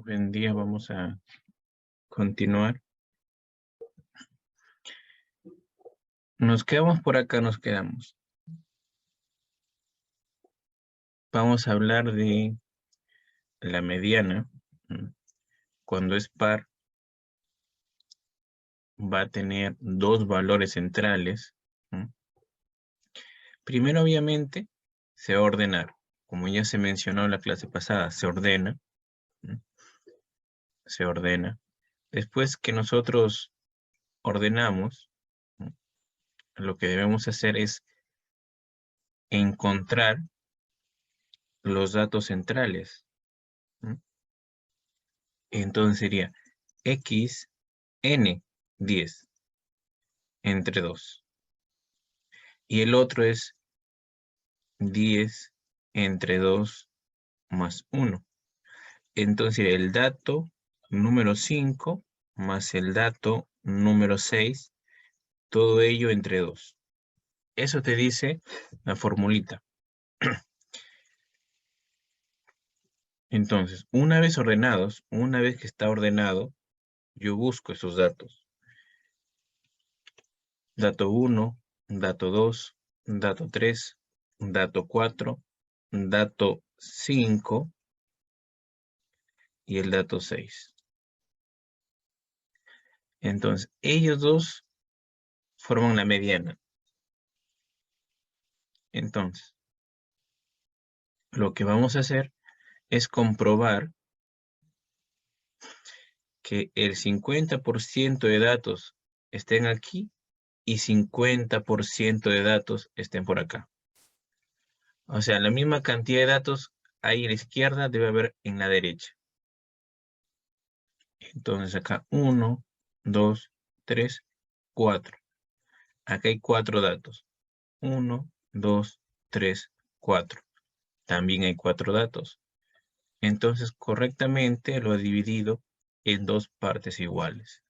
Buen día, vamos a continuar. Nos quedamos por acá, nos quedamos. Vamos a hablar de la mediana. Cuando es par, va a tener dos valores centrales. Primero, obviamente, se va a ordenar. Como ya se mencionó en la clase pasada, se ordena. Se ordena. Después que nosotros ordenamos, lo que debemos hacer es encontrar los datos centrales. Entonces sería x n 10 entre 2. Y el otro es 10 entre 2 más 1. Entonces el dato número 5 más el dato número 6, todo ello entre 2. Eso te dice la formulita. Entonces, una vez ordenados, una vez que está ordenado, yo busco esos datos. Dato 1, dato 2, dato 3, dato 4, dato 5 y el dato 6. Entonces, ellos dos forman la mediana. Entonces, lo que vamos a hacer es comprobar que el 50% de datos estén aquí y 50% de datos estén por acá. O sea, la misma cantidad de datos ahí en la izquierda debe haber en la derecha. Entonces acá 1, 2, 3, 4. Acá hay 4 datos. 1, 2, 3, 4. También hay 4 datos. Entonces correctamente lo he dividido en dos partes iguales.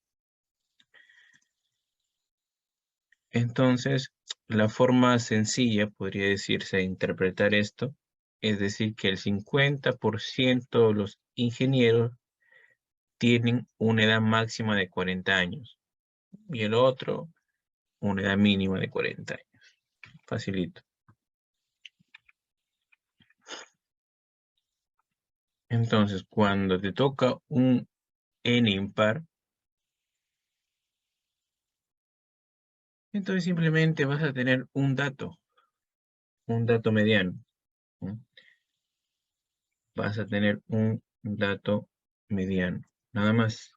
Entonces, la forma sencilla, podría decirse, de interpretar esto, es decir, que el 50% de los ingenieros tienen una edad máxima de 40 años y el otro una edad mínima de 40 años. Facilito. Entonces, cuando te toca un n impar, entonces simplemente vas a tener un dato mediano. Vas a tener un dato mediano, nada más.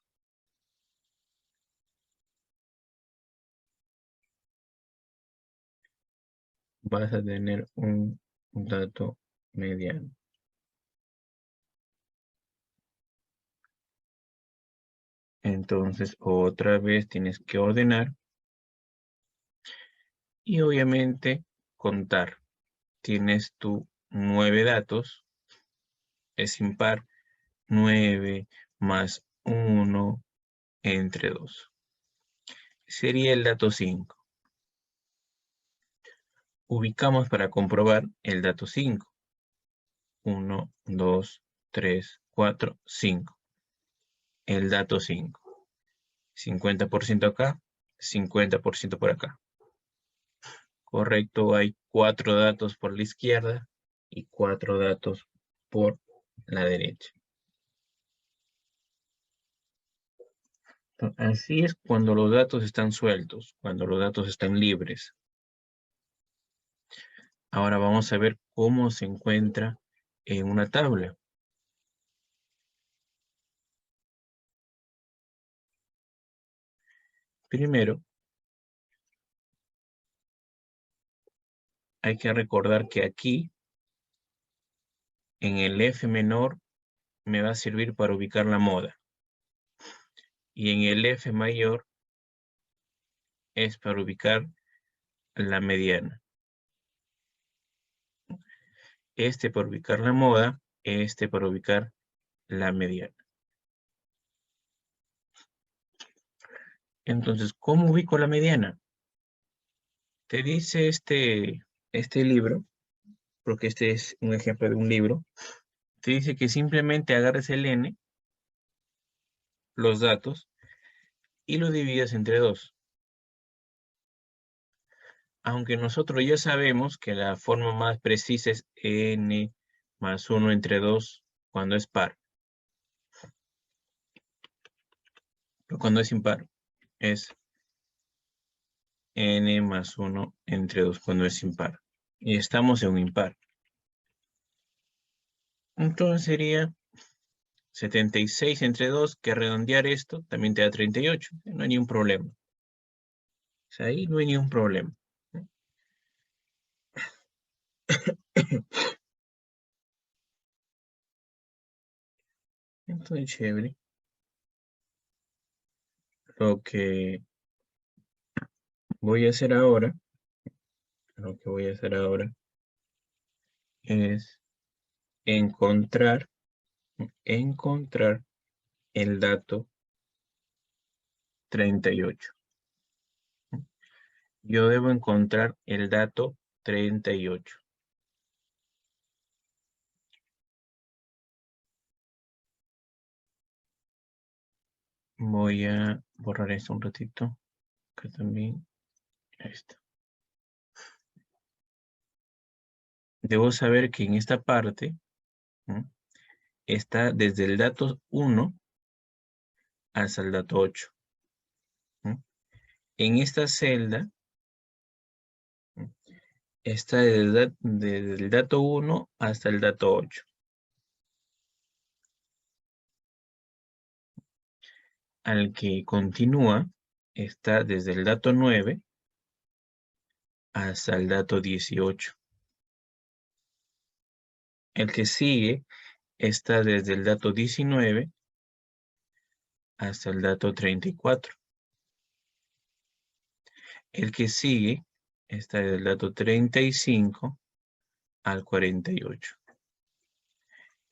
Vas a tener un dato mediano. Entonces, otra vez tienes que ordenar y obviamente contar. Tienes tu 9 datos, es impar, 9 más 1 entre 2. Sería el dato 5. Ubicamos para comprobar el dato 5. 1, 2, 3, 4, 5. El dato 5. 50% acá, 50% por acá. Correcto, hay 4 datos por la izquierda y 4 datos por la derecha. Así es cuando los datos están sueltos, cuando los datos están libres. Ahora vamos a ver cómo se encuentra en una tabla. Primero, hay que recordar que aquí, en el F menor, me va a servir para ubicar la moda. Y en el F mayor es para ubicar la mediana. Este para ubicar la moda, este para ubicar la mediana. Entonces, ¿cómo ubico la mediana? Te dice este libro, porque este es un ejemplo de un libro, te dice que simplemente agarres el n los datos y lo dividas entre 2. Aunque nosotros ya sabemos que la forma más precisa es n más 1 entre 2 cuando es par. Pero cuando es impar es n más 1 entre 2 cuando es impar. Y estamos en un impar. Entonces sería 76 entre 2, que redondear esto también te da 38. No hay ningún problema. O sea, ahí no hay ningún problema. Entonces, chévere. Lo que voy a hacer ahora, es encontrar el dato 38. Yo debo encontrar el dato 38. Voy a borrar esto un ratito. Acá también. Ahí está. Debo saber que en esta parte está desde el dato 1 hasta el dato 8. En esta celda está desde el dato 1 hasta el dato 8. Al que continúa está desde el dato 9 hasta el dato 18. El que sigue está desde el dato 19 hasta el dato 34. El que sigue está desde el dato 35 al 48.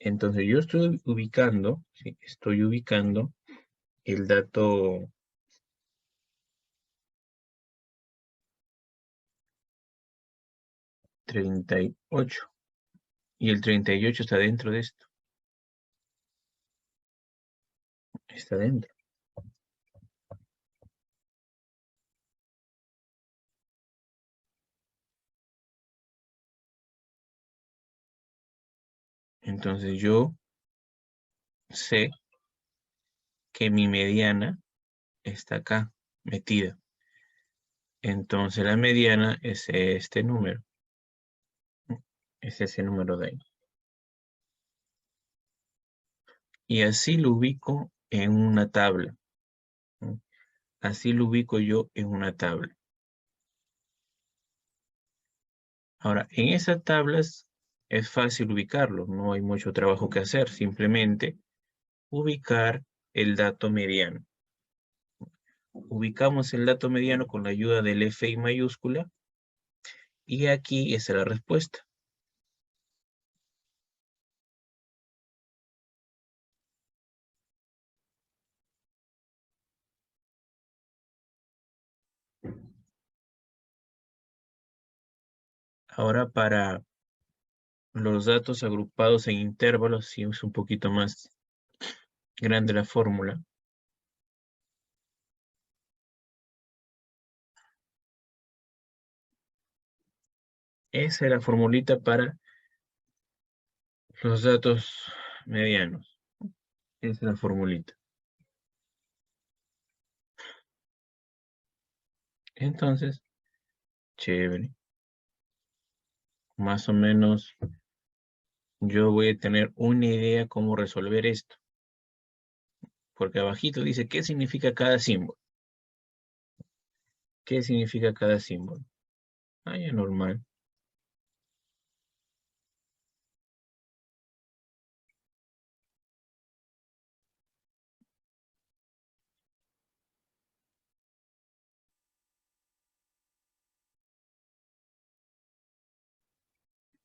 Entonces yo estoy ubicando, ¿sí? Estoy ubicando el dato 38. Y el 38 está dentro de esto. Está dentro. Entonces yo sé que mi mediana está acá, metida. Entonces la mediana es este número. Es ese número de ahí. Y así lo ubico en una tabla. Así lo ubico yo en una tabla. Ahora, en esas tablas es fácil ubicarlo. No hay mucho trabajo que hacer. Simplemente ubicar el dato mediano. Ubicamos el dato mediano con la ayuda del FI mayúscula. Y aquí está la respuesta. Ahora para los datos agrupados en intervalos, si es un poquito más grande la fórmula. Esa es la formulita para los datos medianos. Esa es la formulita. Entonces, chévere. Más o menos yo voy a tener una idea cómo resolver esto. Porque abajito dice qué significa cada símbolo. ¿Qué significa cada símbolo? Ah, ya normal.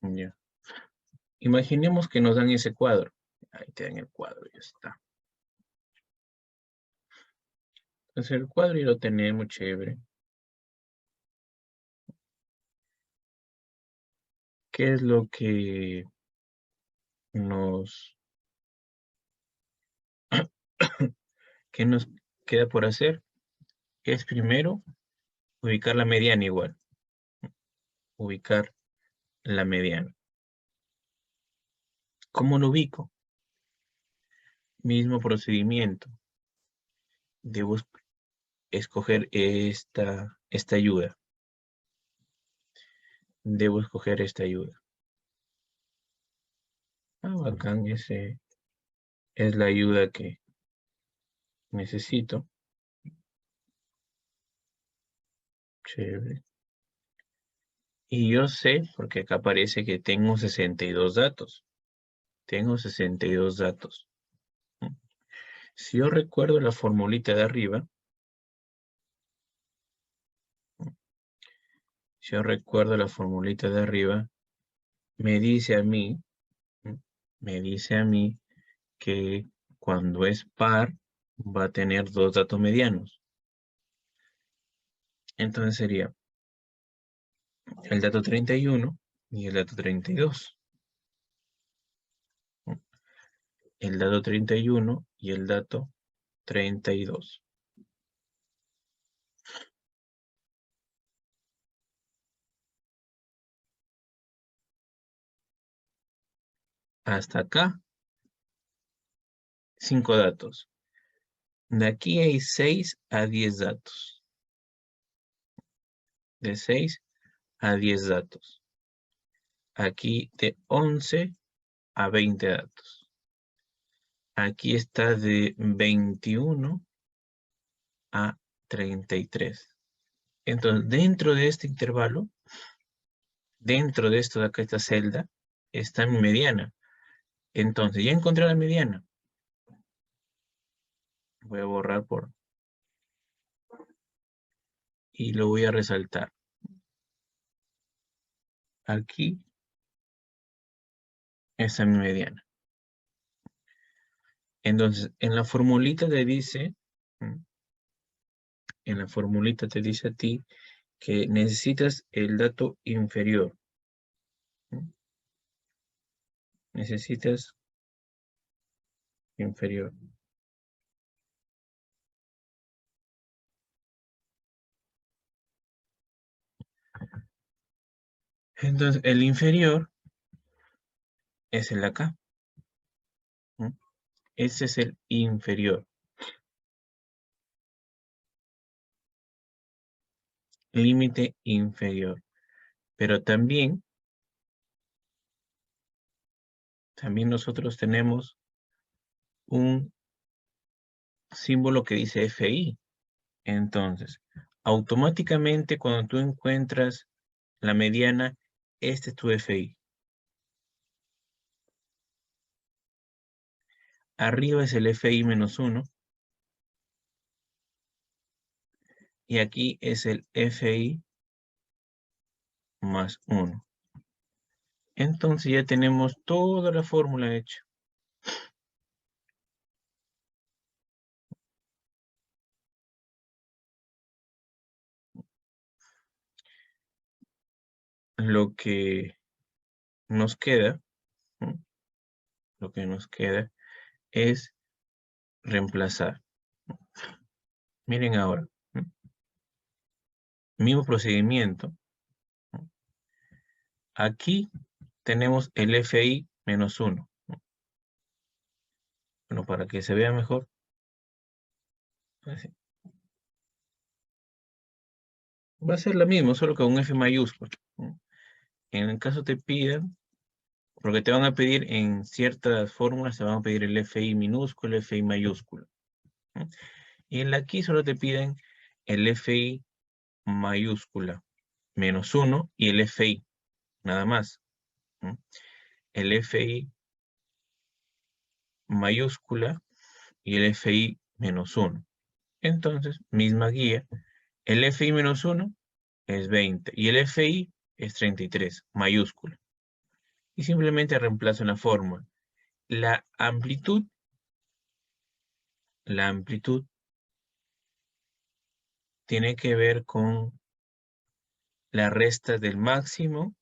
Ya. Imaginemos que nos dan ese cuadro. Ahí te dan el cuadro, ya está. Entonces el cuadro ya lo tenemos, chévere. ¿Qué es lo que nos ¿Qué nos queda por hacer? Es primero ubicar la mediana igual. Ubicar la mediana. ¿Cómo lo ubico? Mismo procedimiento. Debo escoger esta ayuda. Debo escoger esta ayuda. Bacán, ese es la ayuda que necesito. Chévere. Y yo sé, porque acá aparece que tengo 62 datos. Tengo 62 datos. Si yo recuerdo la formulita de arriba, me dice a mí que cuando es par va a tener dos datos medianos. Entonces sería el dato 31 y el dato 32. El dato 31 y el dato 32. Hasta acá, 5 datos. De aquí hay 6 a 10 datos. De 6 a 10 datos. Aquí de 11 a 20 datos. Aquí está de 21 a 33. Entonces, dentro de este intervalo, dentro de esto de acá, esta celda, está mi mediana. Entonces, ya encontré la mediana. Voy a borrar por... y lo voy a resaltar. Aquí está mi mediana. Entonces, en la formulita te dice, a ti que necesitas el dato inferior. Necesitas inferior. Entonces, el inferior es el de acá. Ese es el inferior. Límite inferior. Pero también nosotros tenemos un símbolo que dice FI. Entonces, automáticamente cuando tú encuentras la mediana, este es tu FI. Arriba es el FI menos 1. Y aquí es el FI más 1. Entonces ya tenemos toda la fórmula hecha. Lo que nos queda, es reemplazar. Miren ahora. Mismo procedimiento. Aquí tenemos el FI menos 1. Bueno, para que se vea mejor. Así. Va a ser lo mismo, solo con un F mayúsculo. En el caso te pidan, porque te van a pedir en ciertas fórmulas, te van a pedir el FI minúsculo, el FI mayúsculo. Y en la aquí solo te piden el FI mayúscula menos 1 y el FI, nada más. El FI mayúscula y el FI menos 1. Entonces, misma guía, el FI menos 1 es 20 y el FI es 33, mayúscula. Y simplemente reemplazo en la fórmula. La amplitud tiene que ver con la resta del máximo,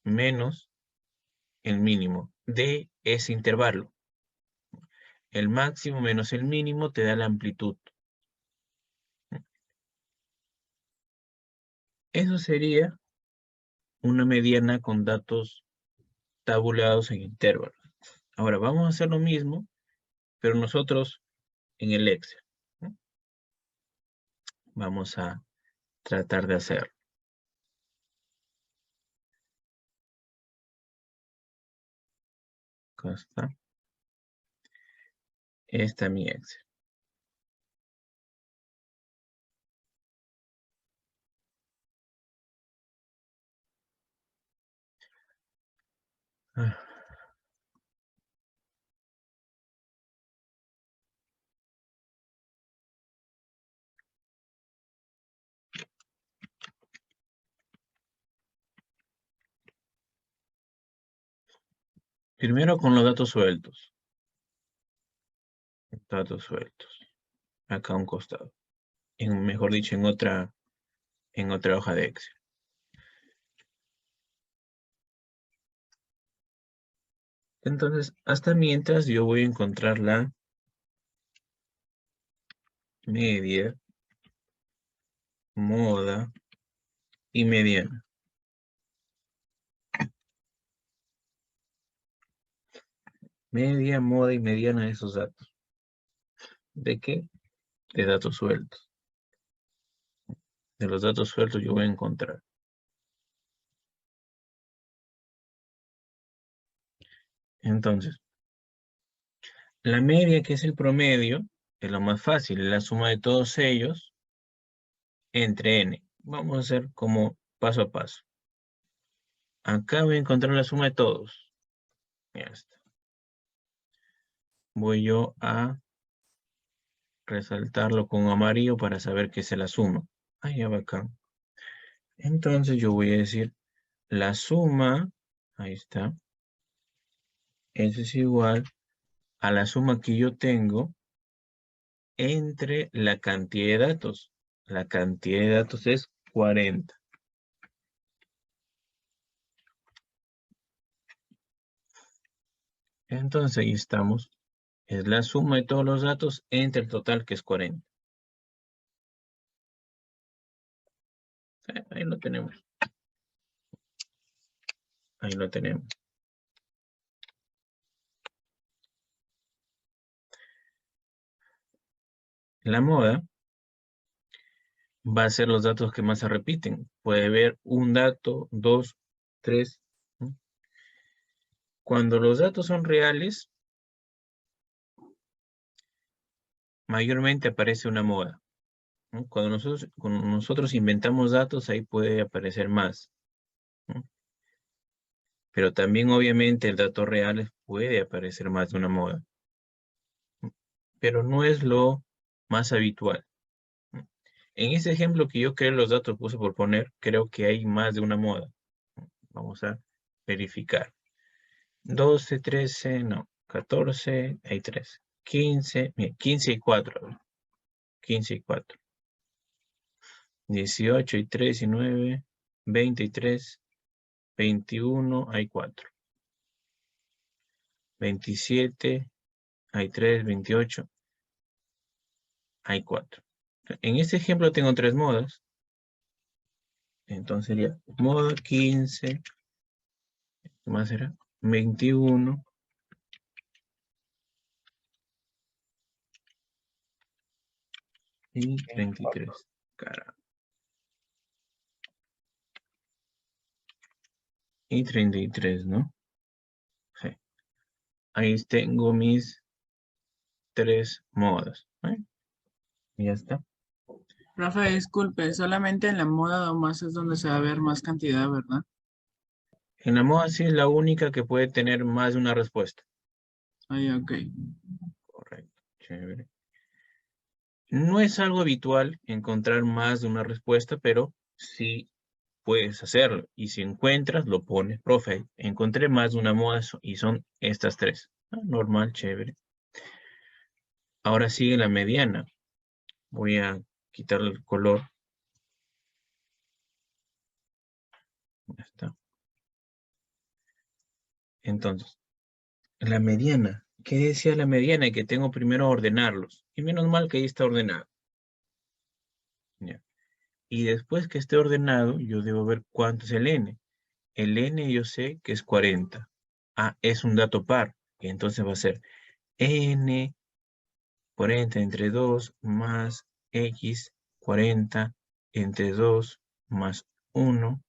menos el mínimo de ese intervalo. El máximo menos el mínimo te da la amplitud. Eso sería una mediana con datos tabulados en intervalos. Ahora vamos a hacer lo mismo, pero nosotros en el Excel, ¿no? Vamos a tratar de hacerlo. Acá está. Esta es mi Excel. Ah. Primero con los datos sueltos. Datos sueltos. Acá a un costado. Mejor dicho, en otra hoja de Excel. Entonces, hasta mientras yo voy a encontrar la media, moda y mediana. Media, moda y mediana de esos datos. ¿De qué? De datos sueltos. De los datos sueltos yo voy a encontrar. Entonces, la media, que es el promedio, es lo más fácil, es la suma de todos ellos entre n. Vamos a hacer como paso a paso. Acá voy a encontrar la suma de todos. Ya está. Voy yo a resaltarlo con amarillo para saber que se la suma. Ah, ya va acá. Entonces yo voy a decir la suma, ahí está, eso es igual a la suma que yo tengo entre la cantidad de datos. La cantidad de datos es 40. Entonces ahí estamos. Es la suma de todos los datos entre el total, que es 40. Ahí lo tenemos. Ahí lo tenemos. La moda va a ser los datos que más se repiten. Puede haber un dato, dos, tres. Cuando los datos son reales, mayormente aparece una moda, ¿no? Cuando nosotros inventamos datos, ahí puede aparecer más, ¿no? Pero también obviamente el dato real puede aparecer más de una moda, ¿no? Pero no es lo más habitual, ¿no? En ese ejemplo que yo creo los datos puse por poner, creo que hay más de una moda, ¿no? Vamos a verificar. 12, 13, no, 14, hay 3. 15, mira, 15 y 4. 15 y 4. 18 y 3 y 9, 20 y 3, 21, hay 4. 27, hay 3, 28, hay 4. En este ejemplo tengo 3 modas. Entonces sería moda 15, ¿qué más será? 21 y 33. Caramba. Y 33, ¿no? Sí. Ahí tengo mis 3 modas, ¿eh? Y ya está. Rafa, disculpe, solamente en la moda nomás es donde se va a ver más cantidad, ¿verdad? En la moda sí es la única que puede tener más de una respuesta. Ay, ok. Correcto, chévere. No es algo habitual encontrar más de una respuesta, pero sí puedes hacerlo. Y si encuentras, lo pones, profe, encontré más de una moda y son estas 3. Ah, normal, chévere. Ahora sigue la mediana. Voy a quitarle el color. Ya está. Entonces, la mediana. ¿Qué decía la mediana? Que tengo primero ordenarlos. Y menos mal que ahí está ordenado. Ya. Y después que esté ordenado, yo debo ver cuánto es el n. El n yo sé que es 40. Ah, es un dato par. Y entonces va a ser n 40 entre 2 más x 40 entre 2 más 1.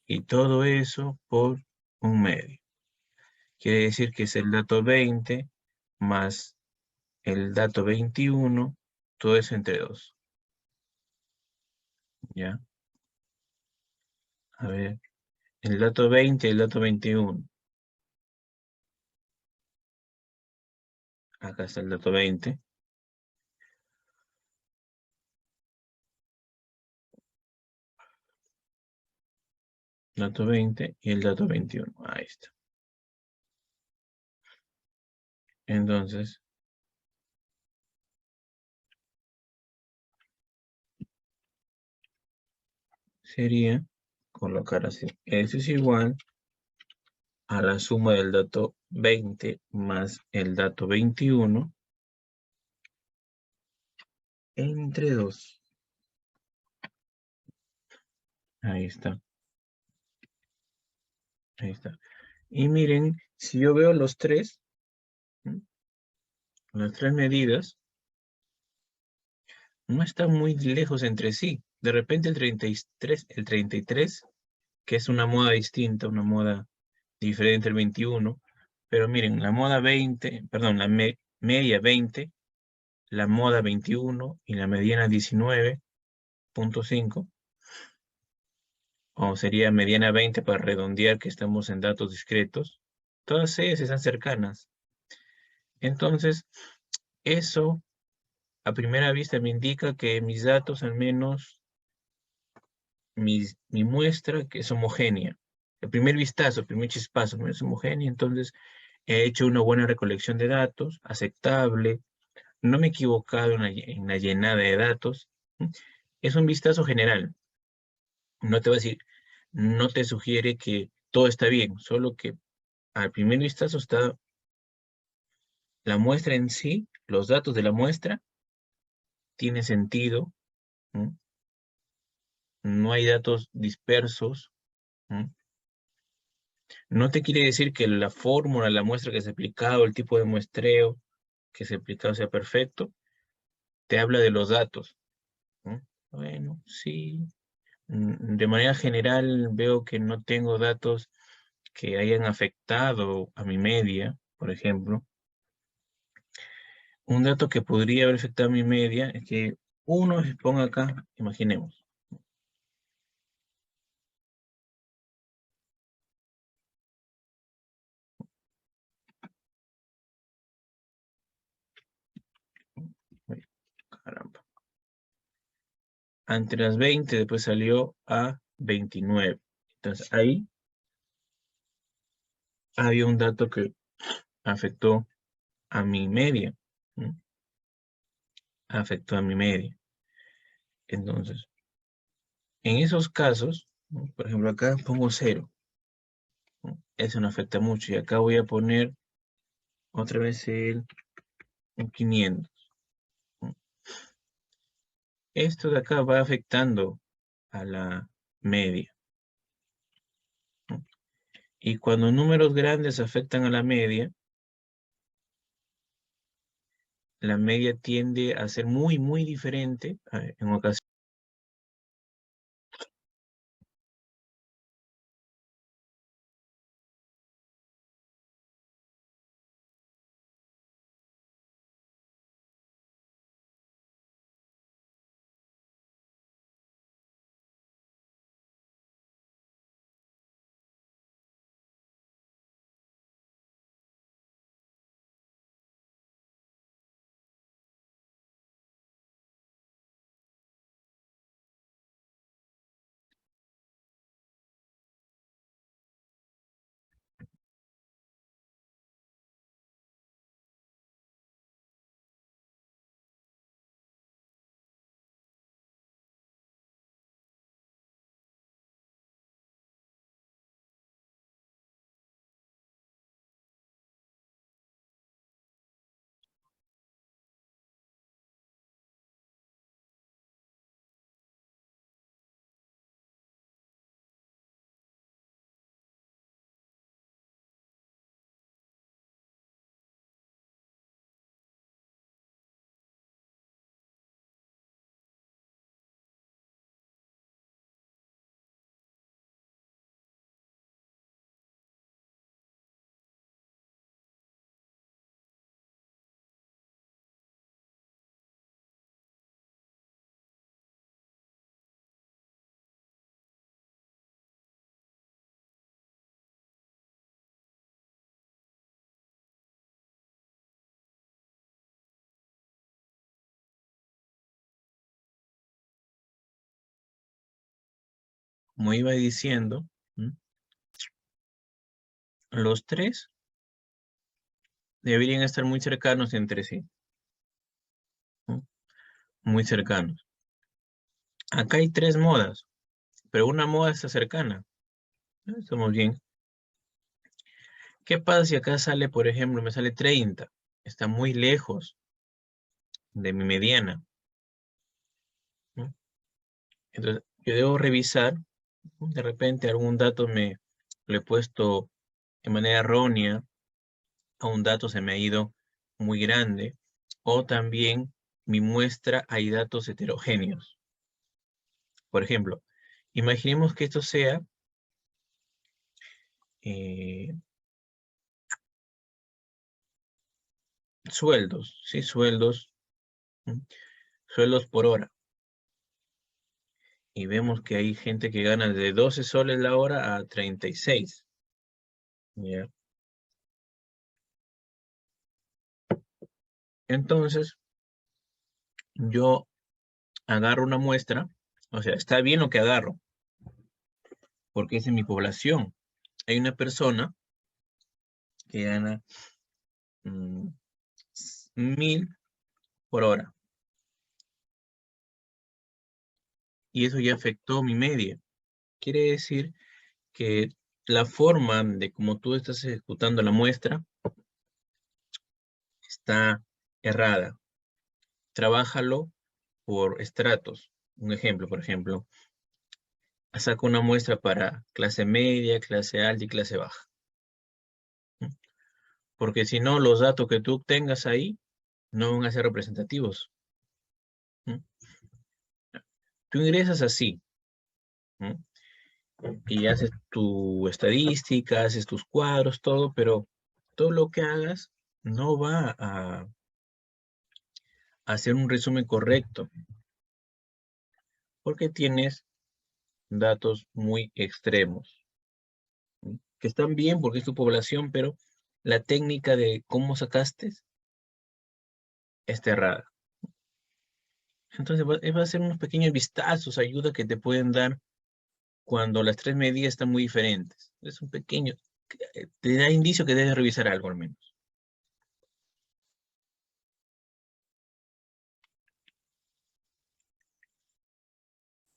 Y todo eso por un medio. Quiere decir que es el dato 20 más el dato 21, todo eso entre 2. ¿Ya? A ver, el dato 20 y el dato 21. Acá está el dato 20. Dato 20 y el dato 21. Ahí está. Entonces, sería colocar así. Eso es igual a la suma del dato 20 más el dato 21 entre 2. Ahí está. Ahí está. Y miren, si yo veo los tres, las tres medidas, no están muy lejos entre sí. De repente el 33, que es una moda distinta, una moda diferente al 21, pero miren, la moda 20, perdón, la media 20, la moda 21 y la mediana 19.5, o sería mediana 20 para redondear que estamos en datos discretos, todas ellas están cercanas. Entonces, eso a primera vista me indica que mis datos, al menos mi muestra, que es homogénea. El primer vistazo, el primer chispazo, no es homogénea, entonces he hecho una buena recolección de datos, aceptable, no me he equivocado en la llenada de datos. Es un vistazo general, no te va a decir, no te sugiere que todo está bien, solo que al primer vistazo está la muestra en sí, los datos de la muestra, tiene sentido, ¿no? No hay datos dispersos, ¿no? No te quiere decir que la fórmula, la muestra que se ha aplicado, el tipo de muestreo que se ha aplicado sea perfecto, te habla de los datos, ¿no? Bueno, sí. De manera general veo que no tengo datos que hayan afectado a mi media, por ejemplo. Un dato que podría haber afectado a mi media es que uno se ponga acá, imaginemos. Uy, caramba. Entre las 20, después salió a 29. Entonces ahí había un dato que afectó a mi media, ¿no? Afectó a mi media. Entonces, en esos casos, ¿no? Por ejemplo, acá pongo 0, ¿no? Eso no afecta mucho. Y acá voy a poner otra vez un 500, ¿no? Esto de acá va afectando a la media, ¿no? Y cuando números grandes afectan a la media tiende a ser muy, muy diferente en ocasiones. como iba diciendo, los tres deberían estar muy cercanos entre sí. Muy cercanos. Acá hay tres modas, pero una moda está cercana. Estamos bien. ¿Qué pasa si acá sale, por ejemplo, me sale 30? Está muy lejos de mi mediana, ¿no? Entonces, yo debo revisar, ¿no? De repente algún dato me lo he puesto de manera errónea, a un dato se me ha ido muy grande, o también mi muestra hay datos heterogéneos. Por ejemplo, imaginemos que esto sea sueldos, ¿sí? Sueldos, sueldos por hora. Y vemos que hay gente que gana de 12 soles la hora a 36. ¿Ya? Entonces, yo agarro una muestra, o sea, está bien lo que agarro, porque es en mi población. Hay una persona que gana 1000 por hora. Y eso ya afectó mi media. Quiere decir que la forma de cómo tú estás ejecutando la muestra está errada. Trabájalo por estratos. Un ejemplo, por ejemplo, saco una muestra para clase media, clase alta y clase baja. Porque si no, los datos que tú tengas ahí no van a ser representativos. Tú ingresas así, y haces tu estadística, haces tus cuadros, todo, pero todo lo que hagas no va a hacer un resumen correcto, porque tienes datos muy extremos, que están bien porque es tu población, pero la técnica de cómo sacaste está errada. Entonces va a ser unos pequeños vistazos, ayuda que te pueden dar cuando las tres medidas están muy diferentes. Es un pequeño, te da indicio que debes revisar algo al menos.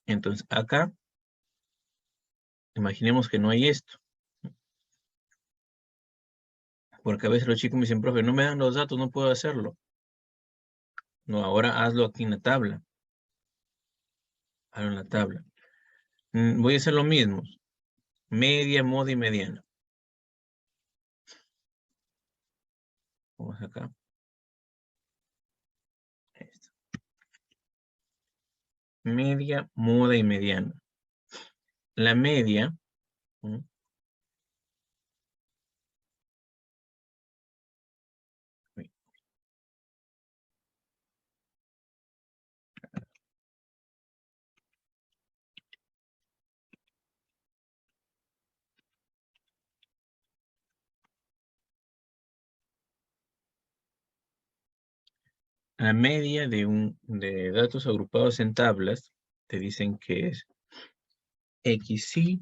Entonces acá, imaginemos que no hay esto, porque a veces los chicos me dicen, profe, no me dan los datos, no puedo hacerlo. No, ahora hazlo aquí en la tabla. Hazlo en la tabla. Voy a hacer lo mismo. Media, moda y mediana. Vamos acá. Ahí está. Media, moda y mediana. La media, la media de datos agrupados en tablas, te dicen que es XI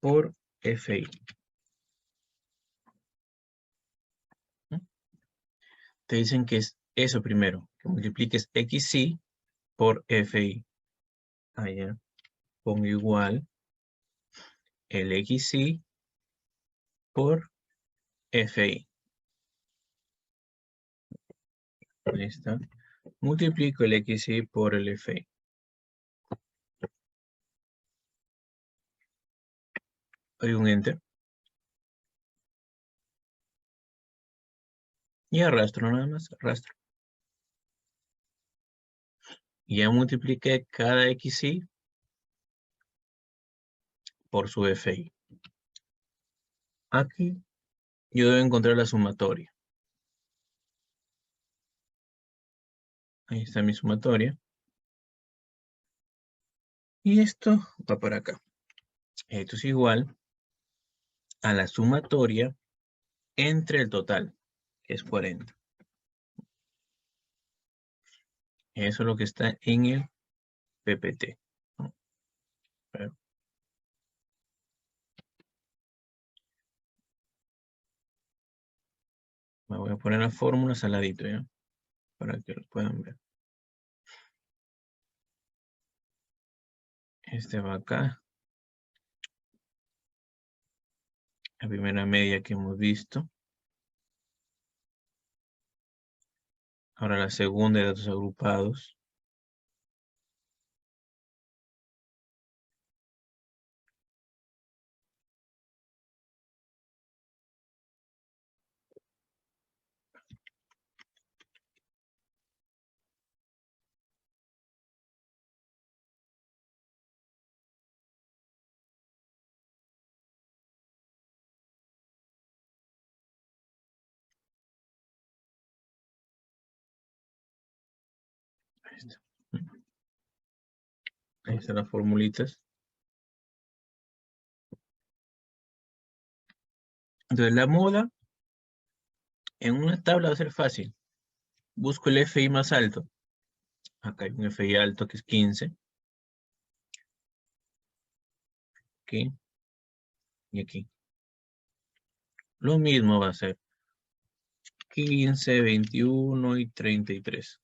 por FI. Te dicen que es eso primero, que multipliques XI por FI. Allá pongo igual el XI por FI. Ahí está. Multiplico el XI por el FI. Hay un enter. Y arrastro nada más, arrastro. Y ya multipliqué cada XI por su FI. Aquí yo debo encontrar la sumatoria. Ahí está mi sumatoria. Y esto va para acá. Esto es igual a la sumatoria entre el total, que es 40. Eso es lo que está en el PPT. Me voy a poner la fórmula saladito, ¿ya? Para que lo puedan ver. Este va acá. La primera media que hemos visto. Ahora la segunda de datos agrupados. Ahí está. Ahí están las formulitas. Entonces la moda en una tabla va a ser fácil. Busco el FI más alto. Acá hay un FI alto que es 15. Aquí y aquí. Lo mismo va a ser 15, 21 y 33.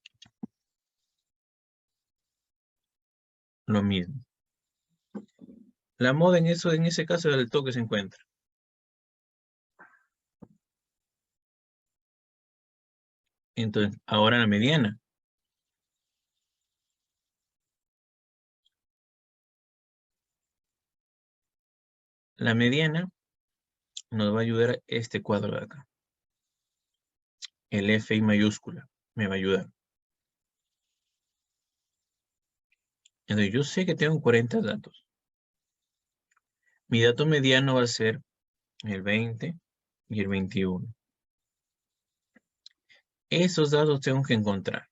Lo mismo. La moda en ese caso es el toque se encuentra. Entonces, ahora la mediana. La mediana nos va a ayudar este cuadro de acá. El FI mayúscula me va a ayudar. Entonces, yo sé que tengo 40 datos. Mi dato mediano va a ser el 20 y el 21. Esos datos tengo que encontrar.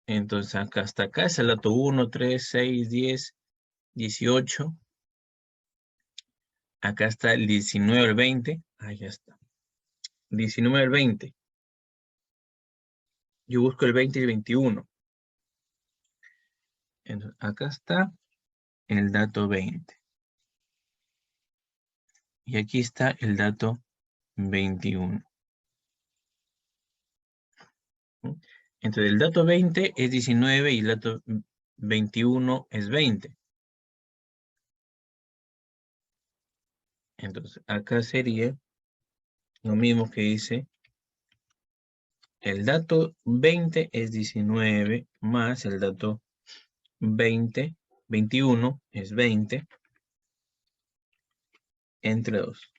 Entonces, acá hasta acá es el dato 1, 3, 6, 10, 18. Acá está el 19, el 20. Ahí ya está. 19, el 20. Yo busco el 20 y el 21. Entonces, acá está el dato 20. Y aquí está el dato 21. Entonces, el dato 20 es 19 y el dato 21 es 20. Entonces, acá sería lo mismo que dice, el dato 20 es 19 más el dato 21 es 20 entre 2.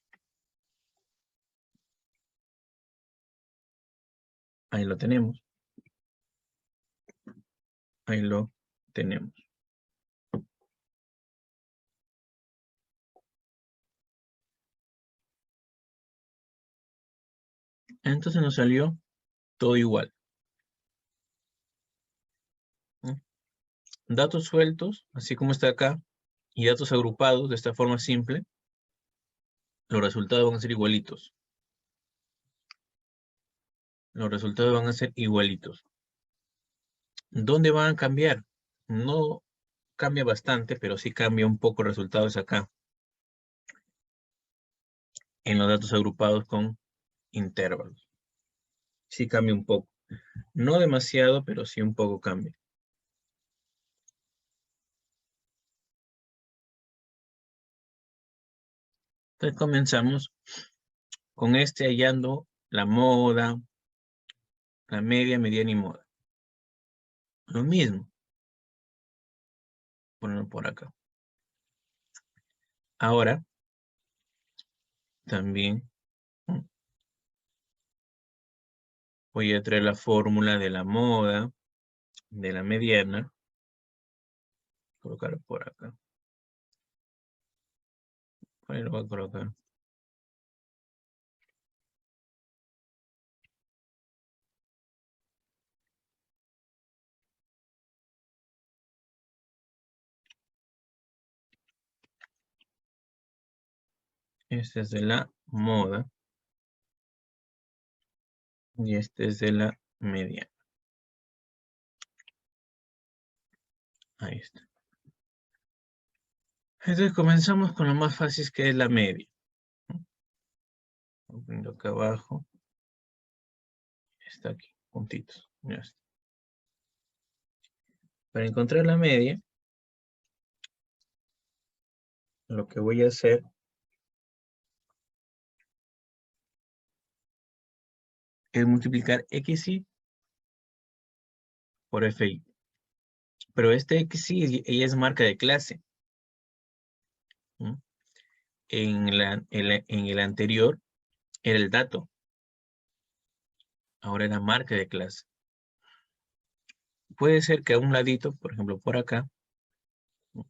Ahí lo tenemos. Ahí lo tenemos. Entonces nos salió todo igual. Datos sueltos, así como está acá, y datos agrupados de esta forma simple, los resultados van a ser igualitos. Los resultados van a ser igualitos. ¿Dónde van a cambiar? No cambia bastante, pero sí cambia un poco resultados acá. En los datos agrupados con intervalos. Sí cambia un poco. No demasiado, pero sí un poco cambia. Entonces comenzamos con hallando la moda, la media, mediana y moda. Lo mismo. Ponerlo por acá. Ahora, también voy a traer la fórmula de la moda, de la mediana. Colocar por acá. Ahí lo voy a colocar. Este es de la moda. Y este es de la mediana. Ahí está. Entonces comenzamos con lo más fácil que es la media. Voy poniendo acá abajo. Está aquí, puntitos. Ya está. Para encontrar la media, lo que voy a hacer es multiplicar XY por FI. Pero este XY, ella es marca de clase. ¿Mm? En el anterior era el dato. Ahora es la marca de clase. Puede ser que a un ladito, por ejemplo, por acá, lo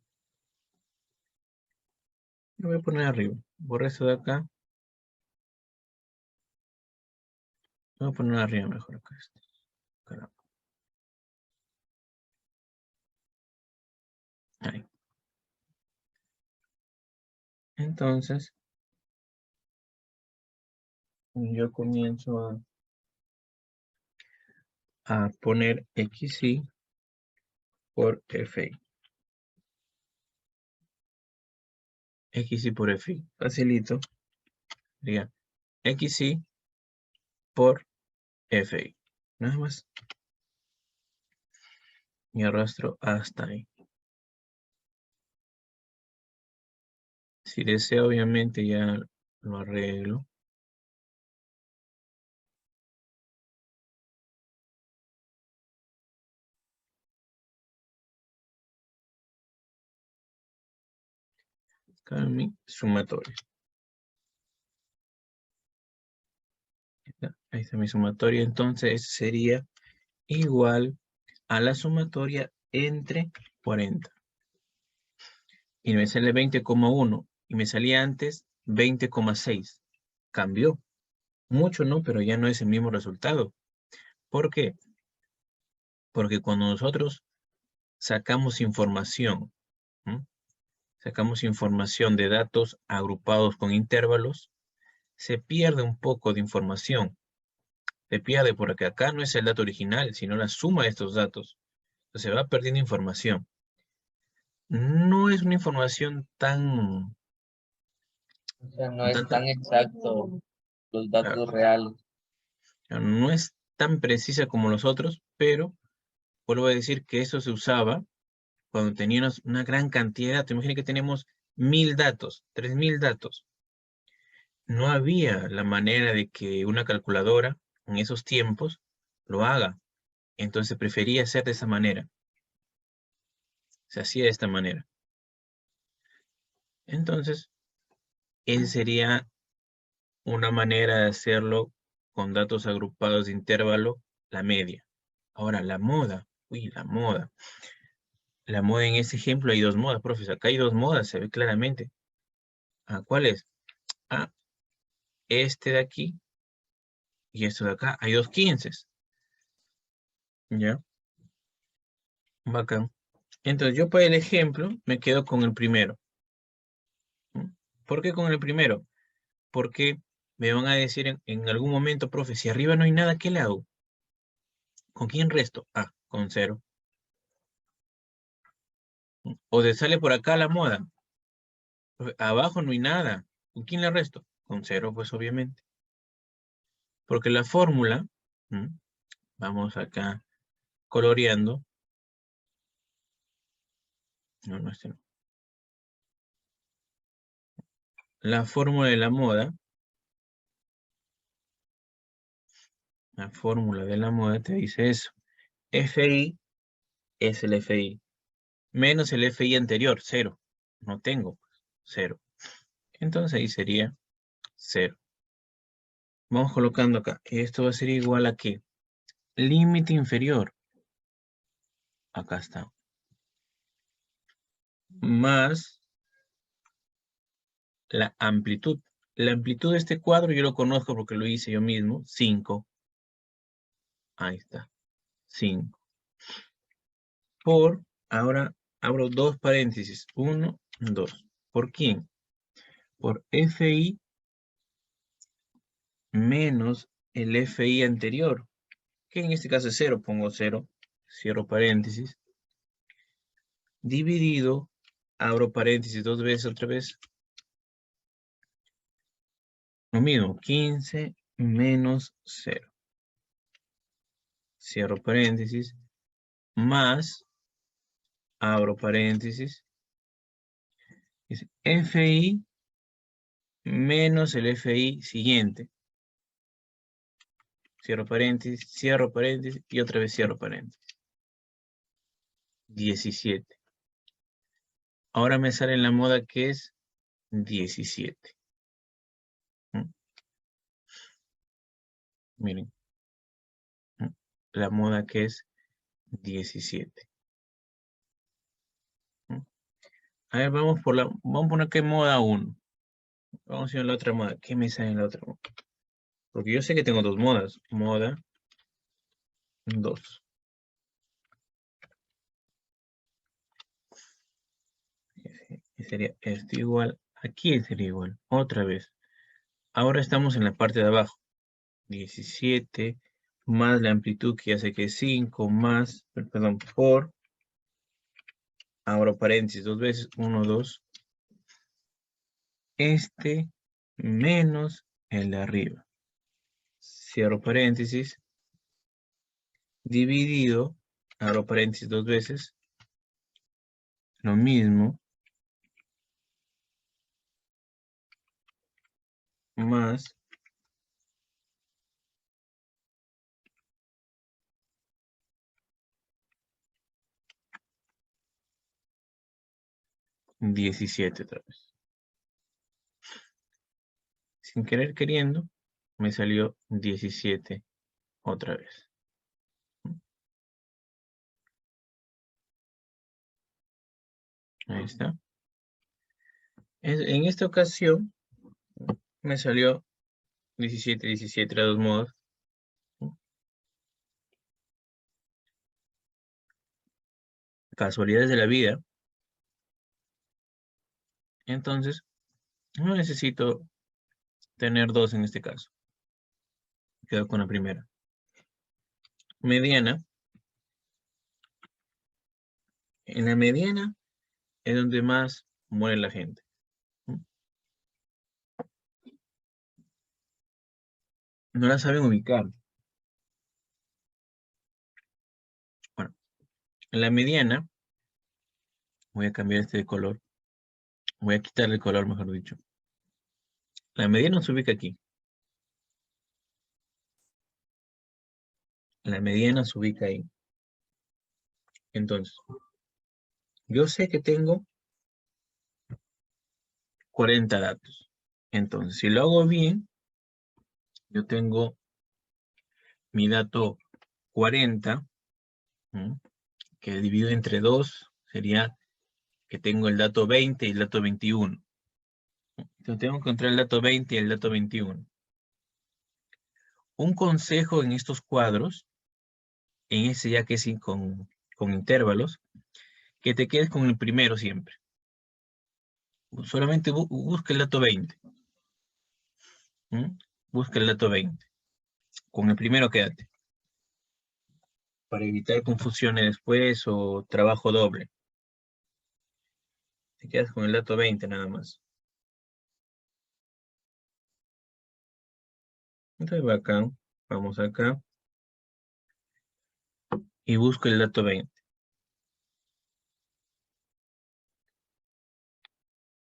voy a poner arriba. Por esto de acá, lo voy a poner arriba mejor acá. Caramba. Ahí. Entonces, yo comienzo a poner XY por FI. XY por FI. Facilito. Sería XY por FI. Nada más. Y arrastro hasta ahí. Si deseo, obviamente, ya lo arreglo. Acá en mi sumatorio. Ahí está mi sumatoria. Entonces sería igual a la sumatoria entre 40. Y me sale 20,1. Y me salía antes 20,6. Cambió. Mucho no, pero ya no es el mismo resultado. ¿Por qué? Porque cuando nosotros sacamos información, ¿m? Sacamos información de datos agrupados con intervalos, se pierde un poco de información. Se pierde porque acá no es el dato original, sino la suma de estos datos. Entonces se va perdiendo información. No es una información tan... O sea, no con es tanta, tan exacto los claro, datos reales. no es tan precisa como los otros, pero vuelvo a decir que eso se usaba cuando teníamos una gran cantidad de datos. Imagina que tenemos 1000 datos, 3000 datos. No había la manera de que una calculadora en esos tiempos lo haga. Entonces prefería hacer de esa manera. Se hacía de esta manera. Entonces, esa sería una manera de hacerlo con datos agrupados de intervalo, la media. Ahora, la moda. Uy, la moda. La moda en ese ejemplo hay dos modas, profes. Acá hay dos modas, se ve claramente. ¿Cuál es? Este de aquí y esto de acá. Hay dos 15. ¿Ya? Bacán. Entonces, yo para el ejemplo me quedo con el primero. ¿Por qué con el primero? Porque me van a decir en algún momento, profe, si arriba no hay nada, ¿qué le hago? ¿Con quién resto? Con 0. O de sale por acá la moda. Profe, abajo no hay nada. ¿Con quién le resto? Con 0, pues obviamente. Porque la fórmula, vamos acá coloreando. No, este no. La fórmula de la moda. La fórmula de la moda te dice eso. FI es el FI. Menos el FI anterior, 0. No tengo, 0. Entonces ahí sería 0. Vamos colocando acá. Esto va a ser igual a ¿qué? Límite inferior. Acá está. Más la amplitud. La amplitud de este cuadro yo lo conozco porque lo hice yo mismo. 5. Ahí está. 5. Ahora abro dos paréntesis. 1, 2. ¿Por quién? Por FI menos el FI anterior, que en este caso es 0, pongo 0, cierro paréntesis, dividido, abro paréntesis dos veces otra vez, Lo mismo, 15 menos 0. Cierro paréntesis, más, abro paréntesis, dice FI menos el FI siguiente. Cierro paréntesis y otra vez cierro paréntesis. 17. Ahora me sale en la moda que es 17. ¿Mm? Miren. ¿Mm? La moda que es 17. ¿Mm? A ver, vamos a poner que moda 1. Vamos a ir a la otra moda. ¿Qué me sale en la otra moda? Porque yo sé que tengo dos modas. Moda 2. Y sería esto igual. Aquí sería igual. Otra vez. Ahora estamos en la parte de abajo. 17 más la amplitud que ya sé que es 5 más, perdón, por, abro paréntesis 2 veces, 1, 2, este menos el de arriba. Cierro paréntesis, dividido, abro paréntesis 2 veces, lo mismo, más 17 otra vez. Sin querer queriendo, me salió 17 otra vez. Ahí está. En esta ocasión, me salió 17, 17 de dos modos. Casualidades de la vida. Entonces, no necesito tener dos en este caso. Quedo con la primera. Mediana. En la mediana es donde más muere la gente. No la saben ubicar. Bueno, en la mediana, voy a cambiar este de color. Voy a quitarle el color, mejor dicho. La mediana se ubica aquí. La mediana se ubica ahí. Entonces, yo sé que tengo 40 datos. Entonces, si lo hago bien, yo tengo mi dato 40, que dividido entre 2 sería que tengo el dato 20 y el dato 21. Entonces tengo que encontrar el dato 20 y el dato 21. Un consejo en estos cuadros, en ese ya que es con intervalos, que te quedes con el primero siempre. Solamente busca el dato 20. Busca el dato 20. Con el primero quédate. Para evitar confusiones después o trabajo doble. Te quedas con el dato 20 nada más. Entonces acá, vamos acá. Y busco el dato 20.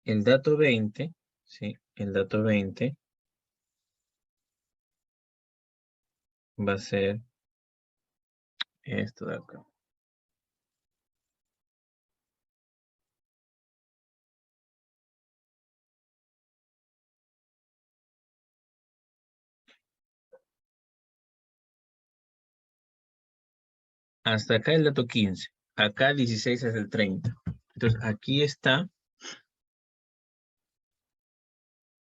El dato 20, ¿sí? El dato 20 va a ser esto de acá. Hasta acá el dato 15. Acá 16 es el 30. Entonces aquí está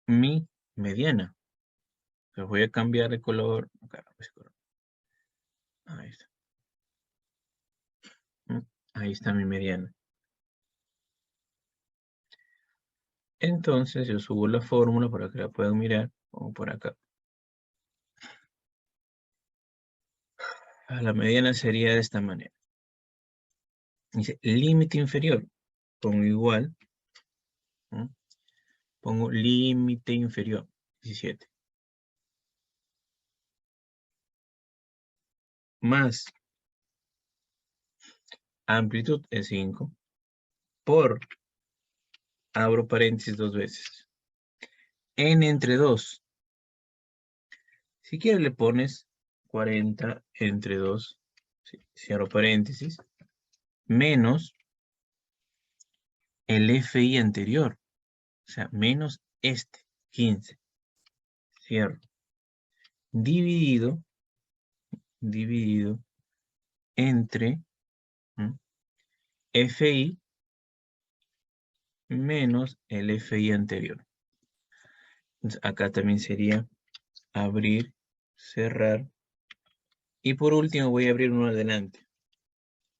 mi mediana. Entonces voy a cambiar de color. Acá, ahí está. Ahí está mi mediana. Entonces yo subo la fórmula para que la puedan mirar, como por acá. La mediana sería de esta manera. Dice límite inferior. Pongo igual. Pongo límite inferior. 17. más amplitud es 5 por, abro paréntesis 2 veces, n entre 2. Si quieres le pones 40 entre 2, cierro paréntesis, menos el FI anterior, o sea, menos este, 15, cierro, dividido entre FI menos el FI anterior. Entonces, acá también sería abrir, cerrar, y por último voy a abrir uno adelante,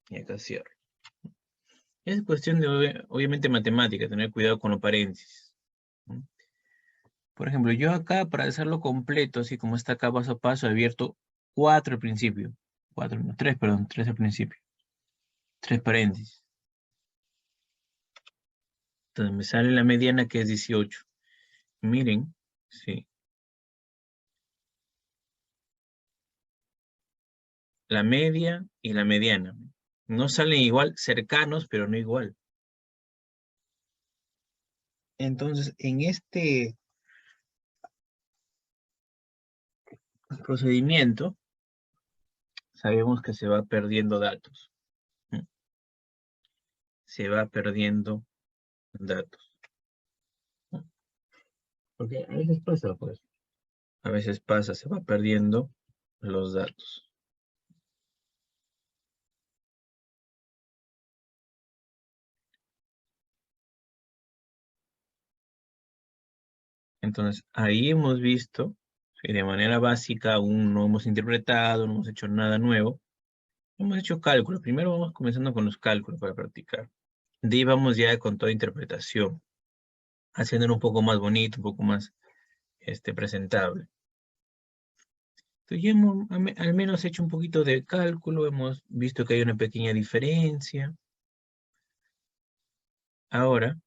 y acá cierro. Es cuestión de, obviamente, matemática, tener cuidado con los paréntesis. Por ejemplo, yo acá, para hacerlo completo, así como está acá paso a paso, he abierto 4 al principio. 4, no, 3, perdón, 3 al principio. 3 paréntesis. Entonces me sale la mediana que es 18. Miren, sí. La media y la mediana. No salen igual, cercanos, pero no igual. Entonces, en este procedimiento, sabemos que se va perdiendo datos. Se va perdiendo datos. Porque a veces pasa, pues. A veces pasa, se va perdiendo los datos. Entonces, ahí hemos visto, de manera básica, aún no hemos interpretado, no hemos hecho nada nuevo. Hemos hecho cálculos. Primero vamos comenzando con los cálculos para practicar. De ahí vamos ya con toda interpretación, haciéndolo un poco más bonito, un poco más presentable. Entonces ya hemos al menos hecho un poquito de cálculo, hemos visto que hay una pequeña diferencia. Ahora,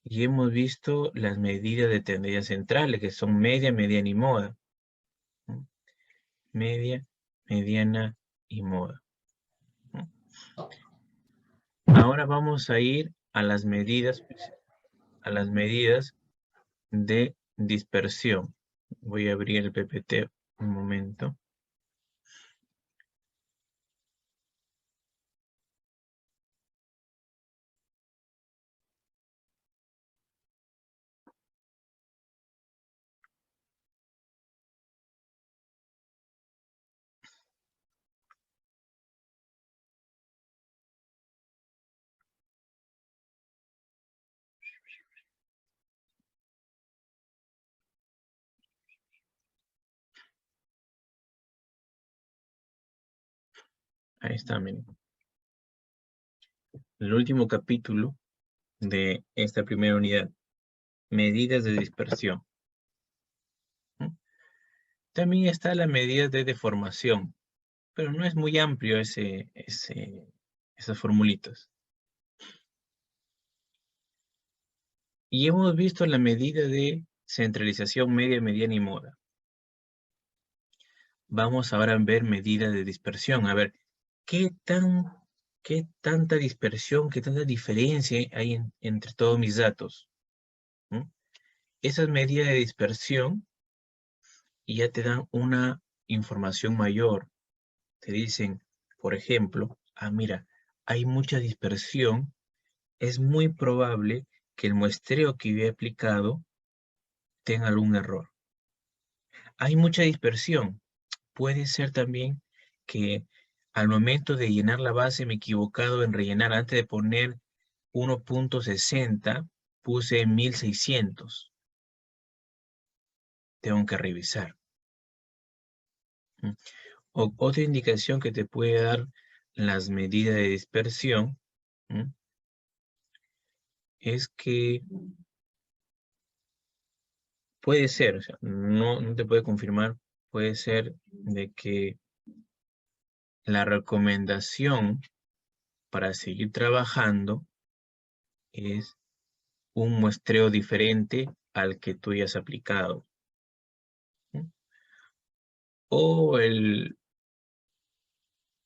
ya hemos visto las medidas de tendencias centrales, que son media, mediana y moda. Media, mediana y moda. Ahora vamos a ir a las medidas de dispersión. Voy a abrir el PPT un momento. Ahí está, miren. El último capítulo de esta primera unidad. Medidas de dispersión. También está la medida de deformación, pero no es muy amplio esas formulitas. Y hemos visto la medida de centralización media, mediana y moda. Vamos ahora a ver medida de dispersión. A ver, ¿qué tanta dispersión, qué tanta diferencia hay entre todos mis datos? Esas medidas de dispersión ya te dan una información mayor. Te dicen, por ejemplo, mira, hay mucha dispersión, es muy probable que el muestreo que yo he aplicado tenga algún error. Hay mucha dispersión, puede ser también que al momento de llenar la base me he equivocado en rellenar, antes de poner 1.60, puse 1600. Tengo que revisar. Otra indicación que te puede dar las medidas de dispersión es que puede ser, o sea, no te puede confirmar, puede ser de que la recomendación para seguir trabajando es un muestreo diferente al que tú hayas aplicado. O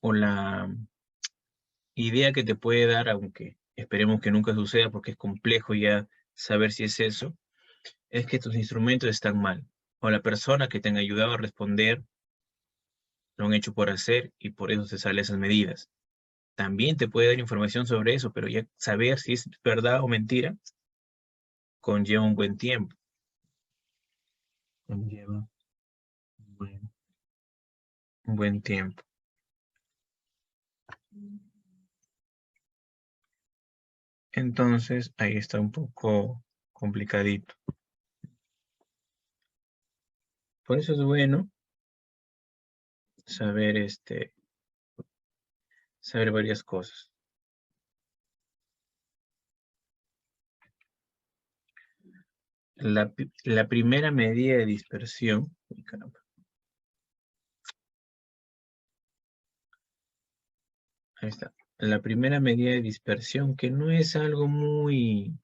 o la idea que te puede dar, aunque esperemos que nunca suceda porque es complejo ya saber si es eso, es que tus instrumentos están mal, o la persona que te han ayudado a responder lo han hecho por hacer y por eso se salen esas medidas. También te puede dar información sobre eso, pero ya saber si es verdad o mentira conlleva un buen tiempo. Conlleva un buen tiempo. Entonces, ahí está un poco complicadito. Por eso es bueno saber, saber varias cosas. La primera medida de dispersión, uy, caramba. Ahí está. La primera medida de dispersión, que no es algo muy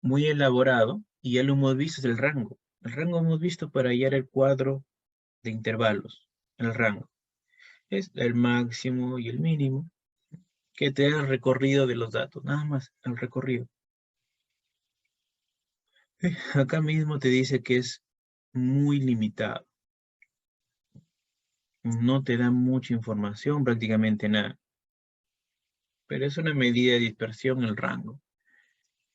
elaborado, y ya lo hemos visto, es el rango. El rango hemos visto para hallar el cuadro de intervalos, el rango. Es el máximo y el mínimo, que te da el recorrido de los datos, nada más, el recorrido. Acá mismo te dice que es muy limitado. No te da mucha información, prácticamente nada. Pero es una medida de dispersión el rango.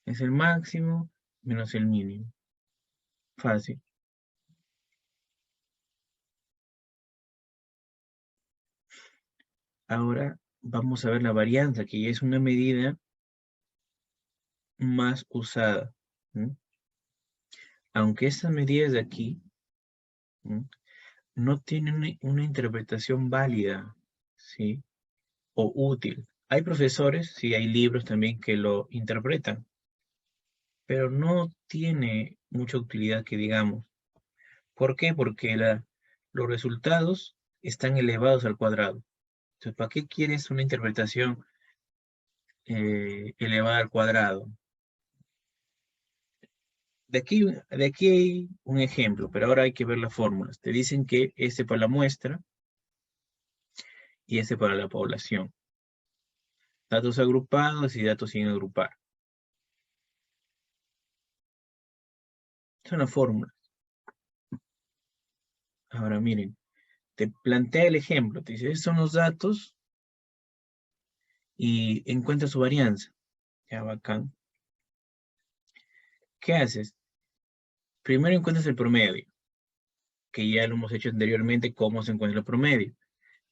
Es el máximo menos el mínimo. Fácil. Ahora vamos a ver la varianza, que ya es una medida más usada. Aunque estas medidas de aquí no tienen una interpretación válida, ¿sí? O útil. Hay profesores, sí, hay libros también que lo interpretan, pero no tiene mucha utilidad que digamos. ¿Por qué? Porque los resultados están elevados al cuadrado. Entonces, ¿para qué quieres una interpretación elevada al cuadrado? De aquí hay un ejemplo, pero ahora hay que ver las fórmulas. Te dicen que este para la muestra y este para la población. Datos agrupados y datos sin agrupar. Son las fórmulas. Ahora miren, te plantea el ejemplo. Te dice, estos son los datos y encuentra su varianza. Ya, bacán. ¿Qué haces? Primero encuentras el promedio, que ya lo hemos hecho anteriormente, cómo se encuentra el promedio.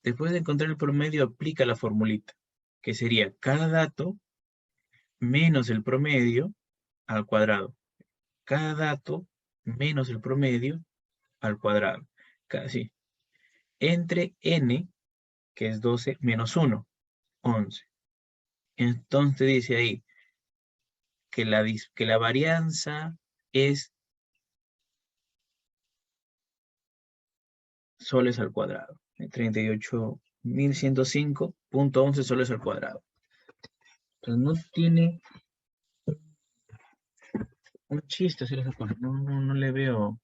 Después de encontrar el promedio, aplica la formulita, que sería cada dato menos el promedio al cuadrado. Cada dato menos el promedio al cuadrado. Casi. Entre n, que es 12, menos 1, 11. Entonces dice ahí que la varianza es soles al cuadrado. 38.105.11 soles al cuadrado. Entonces no tiene un chiste soles al cuadrado. No le veo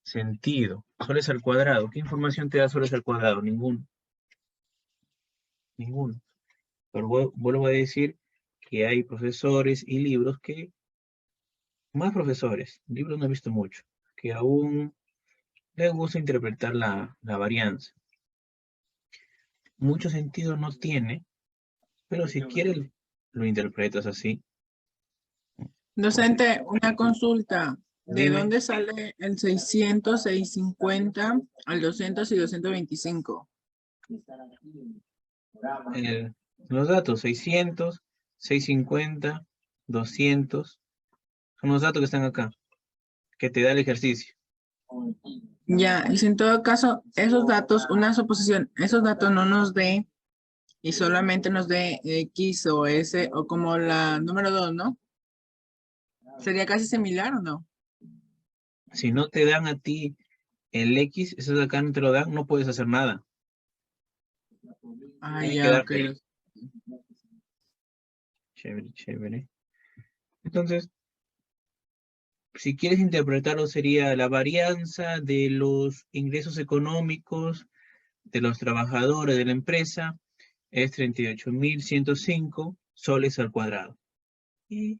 sentido. Soles al cuadrado. ¿Qué información te da soles al cuadrado? Ninguno. Ninguno. Pero vuelvo a decir que hay profesores y libros que, más profesores, libros no he visto mucho, que aún les gusta interpretar la varianza. Mucho sentido no tiene, pero si quieres lo interpretas así. Docente, una consulta. ¿De Dime. dónde sale el 600, 650 al 200 y 225? Los datos 600, 650, 200, son los datos que están acá, que te da el ejercicio. Ya, y si en todo caso, esos datos, una suposición, esos datos no nos dé y solamente nos dé X o S o como la número 2, ¿no? ¿Sería casi similar o no? Si no te dan a ti el X, esos de acá no te lo dan, no puedes hacer nada. Ah, Tienen que ya, ok. darte. Chévere, chévere. Entonces, si quieres interpretarlo, sería la varianza de los ingresos económicos de los trabajadores de la empresa es 38.105 soles al cuadrado. Y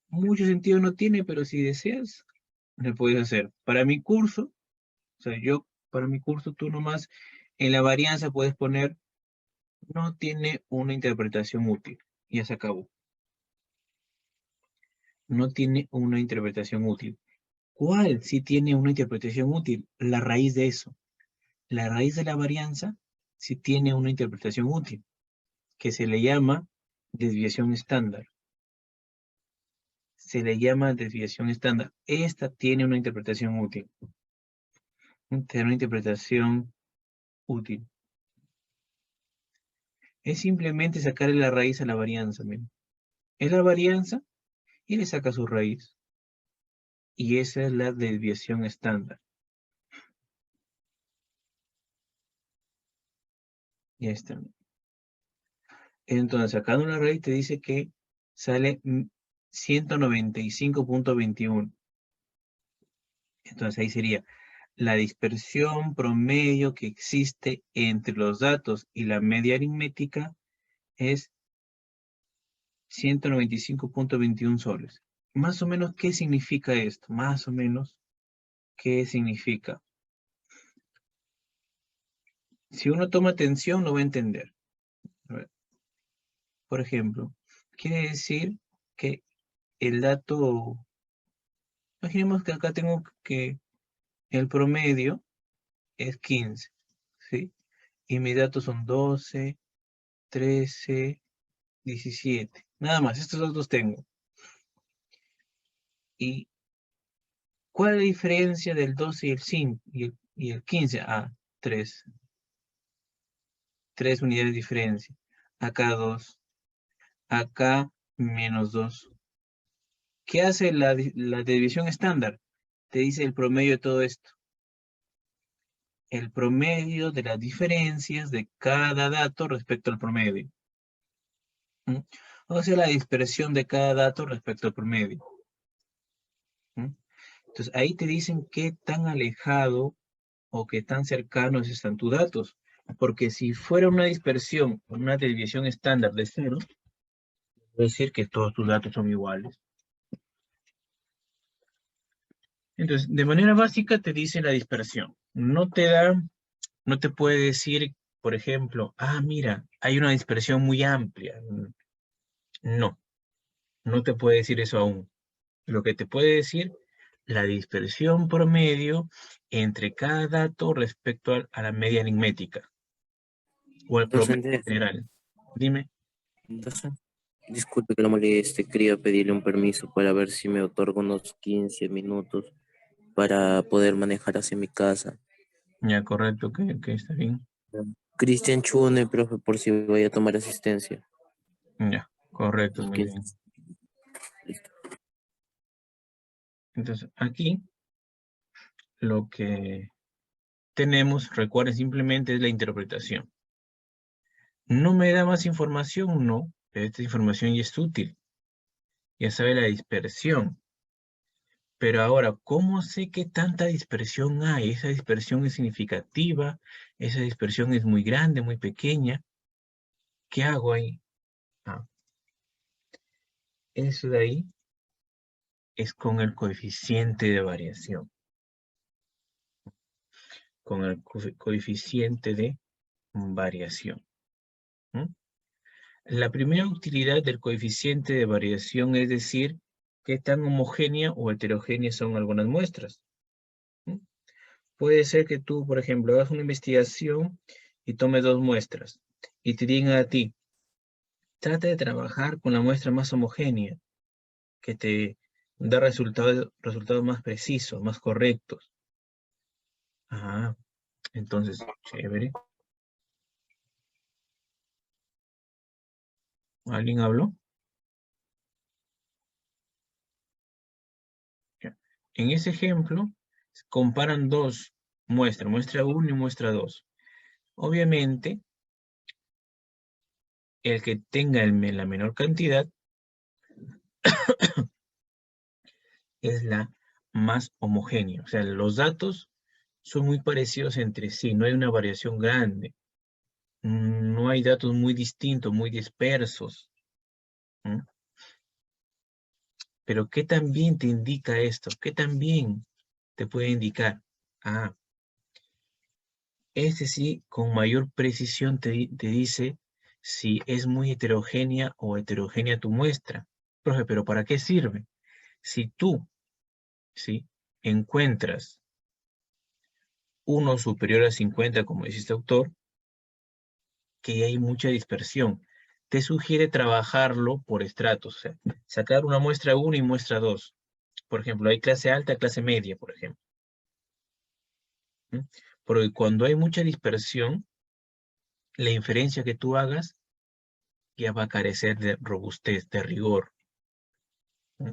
mucho sentido no tiene, pero si deseas, le puedes hacer. Para mi curso, o sea, para mi curso, tú nomás en la varianza puedes poner, no tiene una interpretación útil. Ya se acabó. No tiene una interpretación útil. ¿Cuál sí tiene una interpretación útil? La raíz de eso. La raíz de la varianza sí tiene una interpretación útil, que se le llama desviación estándar. Se le llama desviación estándar. Esta tiene una interpretación útil. Tiene una interpretación útil. Es simplemente sacarle la raíz a la varianza. Miren. Es la varianza y le saca su raíz. Y esa es la desviación estándar. Ya está. Entonces, sacando la raíz te dice que sale 195.21. Entonces ahí sería la dispersión promedio que existe entre los datos y la media aritmética es 195.21 soles. Más o menos, ¿qué significa esto? Más o menos, ¿qué significa? Si uno toma atención, lo va a entender. A ver. Por ejemplo, quiere decir que el dato, imaginemos que acá tengo que el promedio es 15, ¿sí? Y mis datos son 12, 13, 17. Nada más, estos datos tengo. ¿Y cuál es la diferencia del 12 y el 5 y el 15? Ah, 3. 3 unidades de diferencia. Acá 2. Acá menos 2. ¿Qué hace la división estándar? Te dice el promedio de todo esto. El promedio de las diferencias de cada dato respecto al promedio. ¿Mm? O sea, la dispersión de cada dato respecto al promedio. ¿Mm? Entonces, ahí te dicen qué tan alejado o qué tan cercanos están tus datos. Porque si fuera una dispersión, una desviación estándar de 0, es decir que todos tus datos son iguales. Entonces, de manera básica te dice la dispersión. No te puede decir, por ejemplo, mira, hay una dispersión muy amplia. No, no te puede decir eso aún. Lo que te puede decir, la dispersión promedio entre cada dato respecto a la media aritmética o al promedio Docente, general. Dime. entonces, disculpe que lo moleste, quería pedirle un permiso para ver si me otorga unos 15 minutos para poder manejar hacia mi casa. Ya, correcto, que está bien. Cristian Chune, profe, por si voy a tomar asistencia. Ya, correcto, Los muy 15. bien. Listo. Entonces, aquí lo que tenemos, recuerden simplemente, es la interpretación. ¿No me da más información? No, pero esta información ya es útil. Ya sabe la dispersión. Pero ahora, ¿cómo sé qué tanta dispersión hay? ¿Esa dispersión es significativa? ¿Esa dispersión es muy grande, muy pequeña? ¿Qué hago ahí? Eso de ahí es con el coeficiente de variación. Con el coeficiente de variación. ¿Mm? La primera utilidad del coeficiente de variación es decir, qué tan homogénea o heterogénea son algunas muestras. ¿Mm? Puede ser que tú, por ejemplo, hagas una investigación y tomes 2 muestras y te digan a ti, trata de trabajar con la muestra más homogénea, que te da resultados más precisos, más correctos. Entonces, chévere. ¿Alguien habló? Ya. En ese ejemplo, comparan 2 muestras, muestra 1 y muestra 2. Obviamente, el que tenga la menor cantidad es la más homogénea. O sea, los datos son muy parecidos entre sí, no hay una variación grande. No hay datos muy distintos, muy dispersos. ¿Mm? Pero ¿qué también te indica esto? ¿Qué también te puede indicar? Ah, este sí, con mayor precisión te dice si es muy heterogénea o heterogénea tu muestra. Profe, ¿pero para qué sirve? Si tú, ¿sí? encuentras uno superior a 50, como dice este autor, que hay mucha dispersión. Te sugiere trabajarlo por estratos, o sea, sacar una muestra 1 y muestra 2. Por ejemplo, hay clase alta, clase media, por ejemplo. ¿Mm? Porque cuando hay mucha dispersión, la inferencia que tú hagas ya va a carecer de robustez, de rigor. ¿Mm?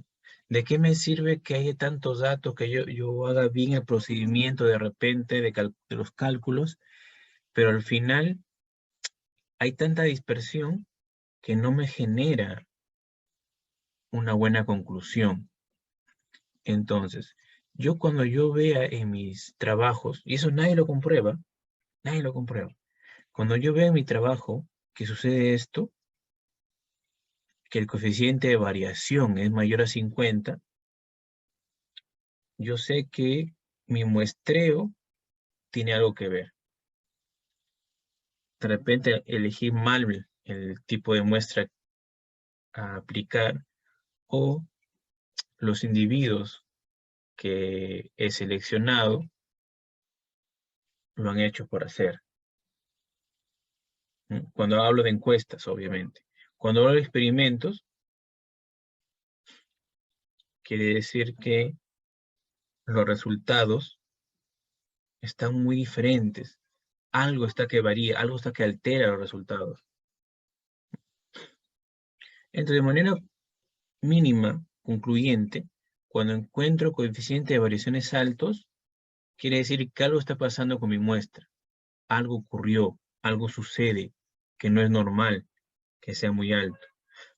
¿De qué me sirve que haya tantos datos, que yo haga bien el procedimiento de repente de los cálculos, pero al final hay tanta dispersión que no me genera una buena conclusión? Entonces, cuando yo vea en mis trabajos, y eso nadie lo comprueba. Cuando yo vea en mi trabajo que sucede esto, que el coeficiente de variación es mayor a 50, yo sé que mi muestreo tiene algo que ver. De repente elegí mal el tipo de muestra a aplicar, o los individuos que he seleccionado lo han hecho por hacer. Cuando hablo de encuestas, obviamente. Cuando hablo de experimentos, quiere decir que los resultados están muy diferentes. Algo está que varía, algo está que altera los resultados. Entonces, de manera mínima, concluyente, cuando encuentro coeficiente de variaciones altos, quiere decir que algo está pasando con mi muestra. Algo ocurrió, algo sucede, que no es normal que sea muy alto.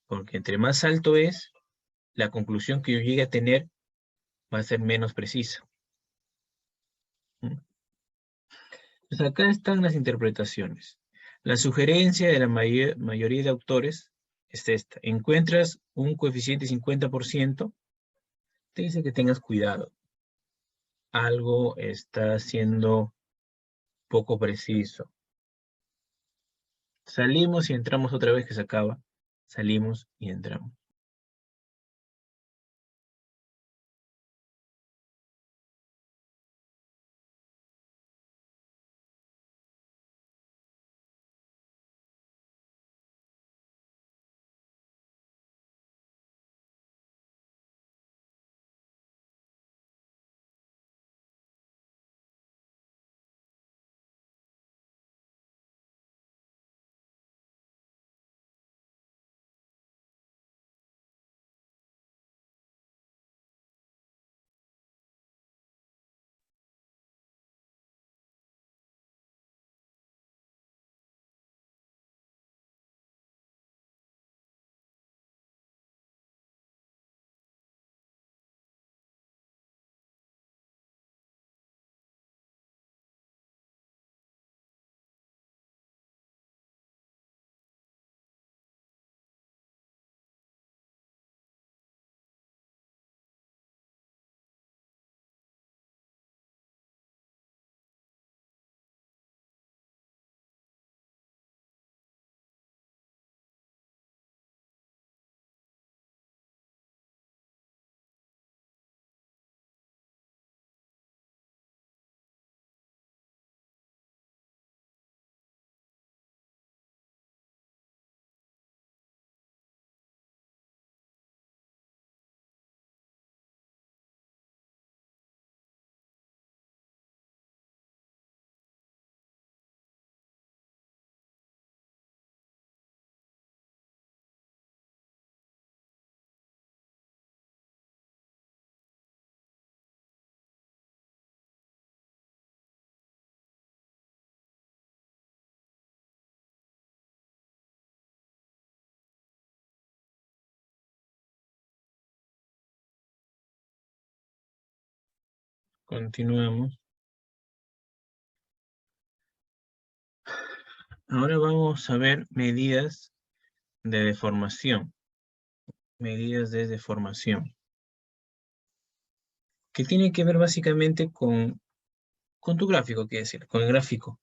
Porque entre más alto es, la conclusión que yo llegue a tener va a ser menos precisa. Pues acá están las interpretaciones. La sugerencia de la mayoría de autores es esta. Encuentras un coeficiente 50%, te dice que tengas cuidado. Algo está siendo poco preciso. Salimos y entramos otra vez que se acaba. Salimos y entramos. Continuamos. Ahora vamos a ver medidas de deformación. Medidas de deformación. Que tiene que ver básicamente con tu gráfico, quiere decir, con el gráfico.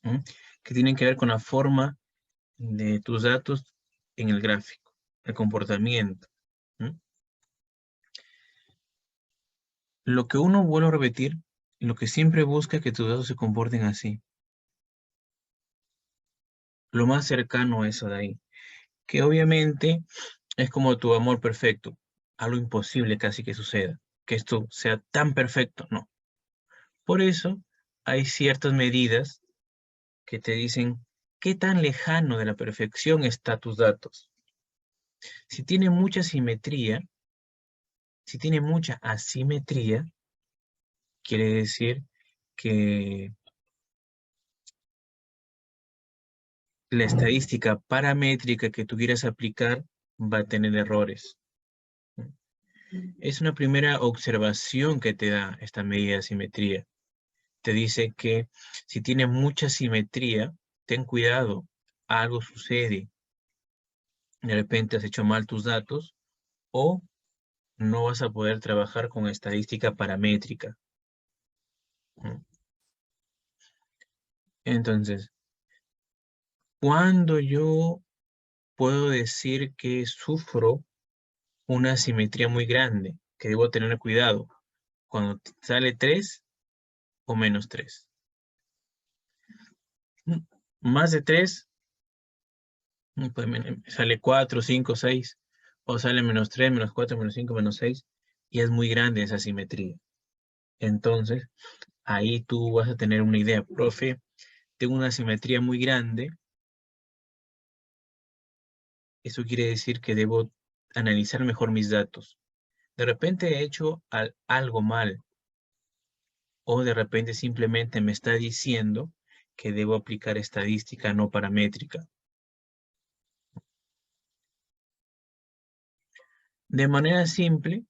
¿Mm? Que tienen que ver con la forma de tus datos en el gráfico, el comportamiento. ¿Mm? Lo que uno, vuelve a repetir, lo que siempre busca es que tus datos se comporten así. Lo más cercano a eso de ahí. Que obviamente es como tu amor perfecto. Algo imposible casi que suceda. Que esto sea tan perfecto, no. Por eso hay ciertas medidas que te dicen qué tan lejano de la perfección están tus datos. Si tiene mucha simetría, si tiene mucha asimetría, quiere decir que la estadística paramétrica que tú quieras aplicar va a tener errores. Es una primera observación que te da esta medida de simetría. Te dice que si tiene mucha simetría, ten cuidado, algo sucede. De repente has hecho mal tus datos o no vas a poder trabajar con estadística paramétrica. Entonces, ¿cuándo yo puedo decir que sufro una asimetría muy grande? Que debo tener cuidado. Cuando sale 3 o menos 3. Más de 3, pues sale 4, 5, 6. O sale menos 3, menos 4, menos 5, menos 6. Y es muy grande esa asimetría. Entonces, ahí tú vas a tener una idea. Profe, tengo una asimetría muy grande. Eso quiere decir que debo analizar mejor mis datos. De repente he hecho algo mal. O de repente simplemente me está diciendo que debo aplicar estadística no paramétrica. De manera simple,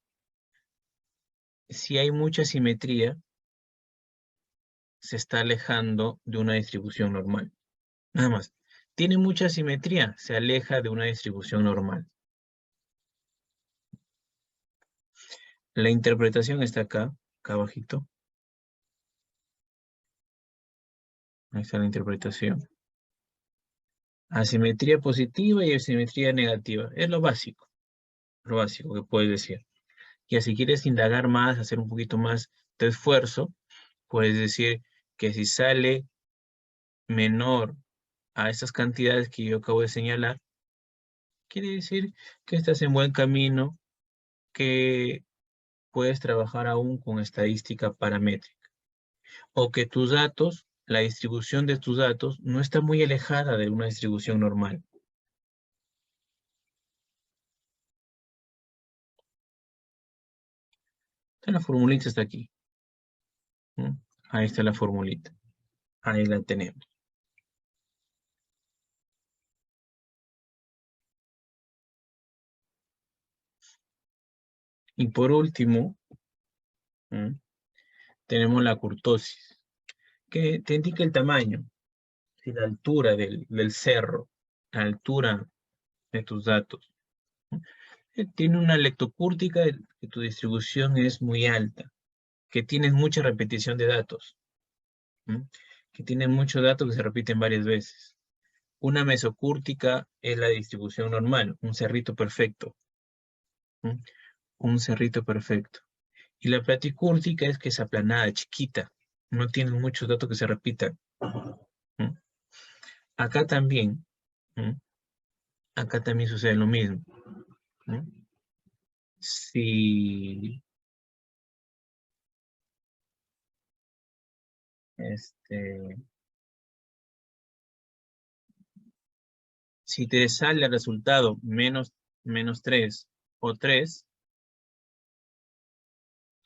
si hay mucha simetría, se está alejando de una distribución normal. Nada más. Tiene mucha simetría, se aleja de una distribución normal. La interpretación está acá abajito. Ahí está la interpretación. Asimetría positiva y asimetría negativa. Es lo básico que puedes decir. Y si quieres indagar más, hacer un poquito más de esfuerzo, puedes decir que si sale menor a esas cantidades que yo acabo de señalar, quiere decir que estás en buen camino, que puedes trabajar aún con estadística paramétrica. O que tus datos, la distribución de tus datos, no está muy alejada de una distribución normal. La formulita está aquí. Ahí está la formulita. Ahí la tenemos. Y por último, tenemos la kurtosis, que te indica el tamaño, la altura del cerro, la altura de tus datos. Tiene una lectocúrtica que tu distribución es muy alta, que tienes mucha repetición de datos, que tienen muchos datos que se repiten varias veces. Una mesocúrtica es la distribución normal, un cerrito perfecto. Un cerrito perfecto. Y la platicúrtica es que es aplanada, chiquita. No tiene muchos datos que se repitan. Acá también. Acá también sucede lo mismo. Si si te sale el resultado menos 3 o 3,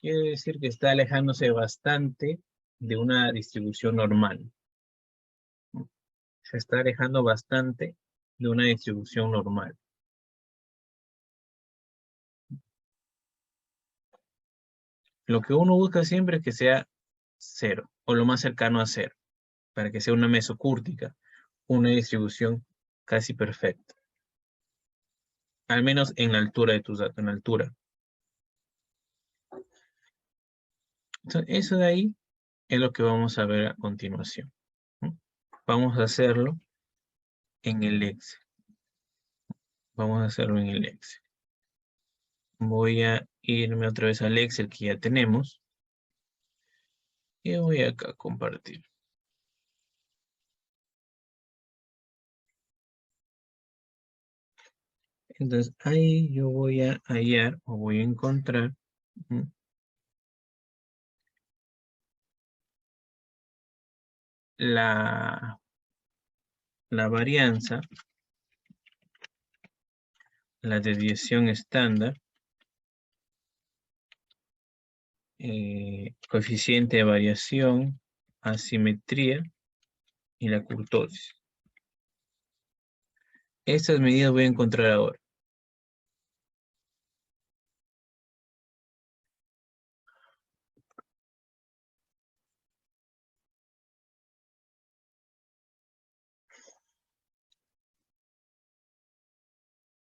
quiere decir que está alejándose bastante de una distribución normal. Se está alejando bastante de una distribución normal. Lo que uno busca siempre es que sea 0, o lo más cercano a 0, para que sea una mesocúrtica. una distribución casi perfecta. Al menos en la altura de tus datos, en la altura. Entonces, eso de ahí es lo que vamos a ver a continuación. Vamos a hacerlo en el Excel. Vamos a hacerlo en el Excel. Voy a irme otra vez al Excel que ya tenemos. Y voy acá a compartir. Entonces ahí yo voy a hallar o voy a encontrar la varianza, la desviación estándar, coeficiente de variación, asimetría y la kurtosis. Estas medidas voy a encontrar ahora.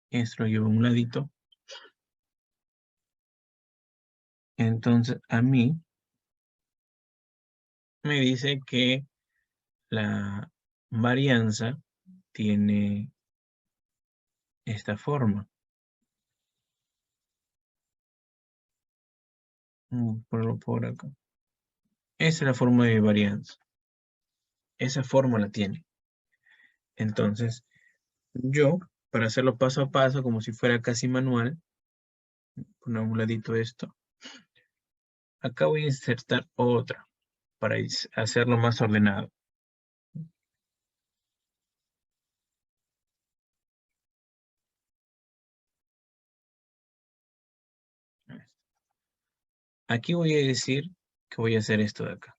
Esto lo llevo a un ladito. Entonces a mí me dice que la varianza tiene esta forma. Por acá. Esa es la forma de varianza. Esa forma la tiene. Entonces, yo, para hacerlo paso a paso, como si fuera casi manual, poner a un ladito esto. Acá voy a insertar otra para hacerlo más ordenado. Aquí voy a decir que voy a hacer esto de acá.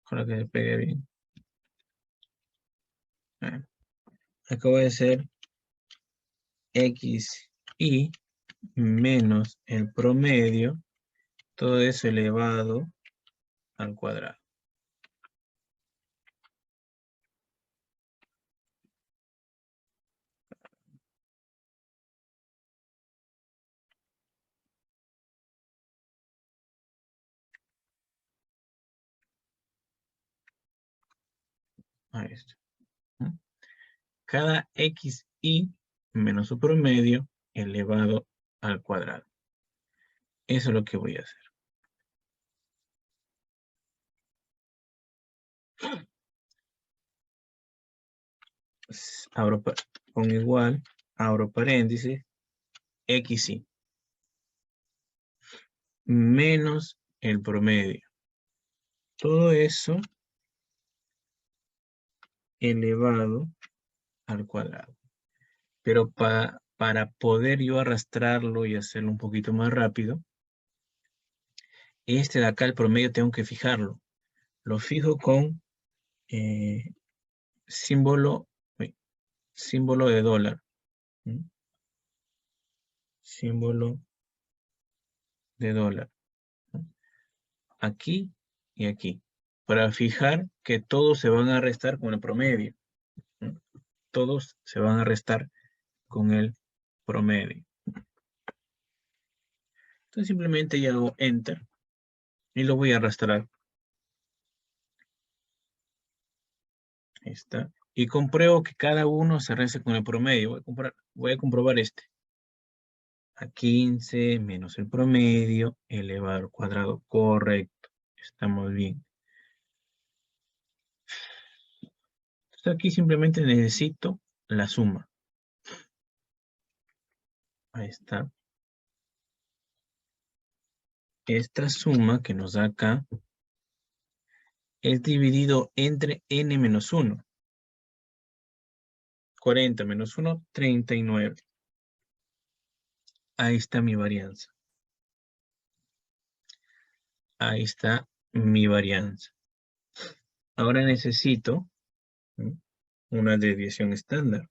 Para que se pegue bien. Acá voy a hacer XY menos el promedio, todo eso elevado al cuadrado. Ahí está. Cada XY menos su promedio elevado al cuadrado. Eso es lo que voy a hacer. Pongo igual, abro paréntesis, XY menos el promedio. Todo eso elevado al cuadrado. Pero para poder yo arrastrarlo y hacerlo un poquito más rápido, este de acá, el promedio, tengo que fijarlo. Lo fijo con símbolo de dólar. Símbolo de dólar. Aquí y aquí. Para fijar que todos se van a restar con el promedio. Todos se van a restar con el promedio. Entonces simplemente ya hago Enter y lo voy a arrastrar. Ahí está. Y compruebo que cada uno se reste con el promedio. Voy a comprobar este. A 15 menos el promedio elevado al cuadrado. Correcto. Estamos bien. Entonces aquí simplemente necesito la suma. Ahí está. Esta suma que nos da acá es dividido entre n menos 1. 40 menos 1, 39. Ahí está mi varianza. Ahí está mi varianza. Ahora necesito una desviación estándar.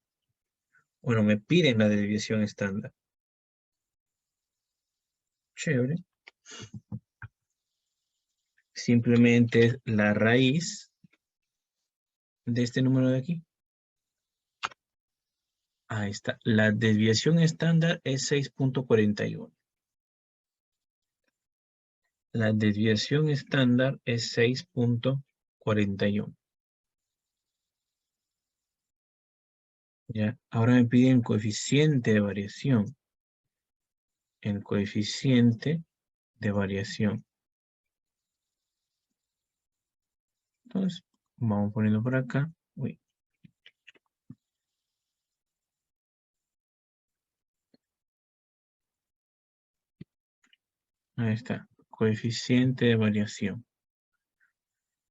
Bueno, me piden la desviación estándar. Chévere. simplemente es la raíz de este número de aquí. Ahí está. La desviación estándar es 6.41. La desviación estándar es 6.41. Ya, ahora me piden coeficiente de variación. El coeficiente de variación. Entonces, vamos poniendo por acá. Uy. Ahí está. Coeficiente de variación.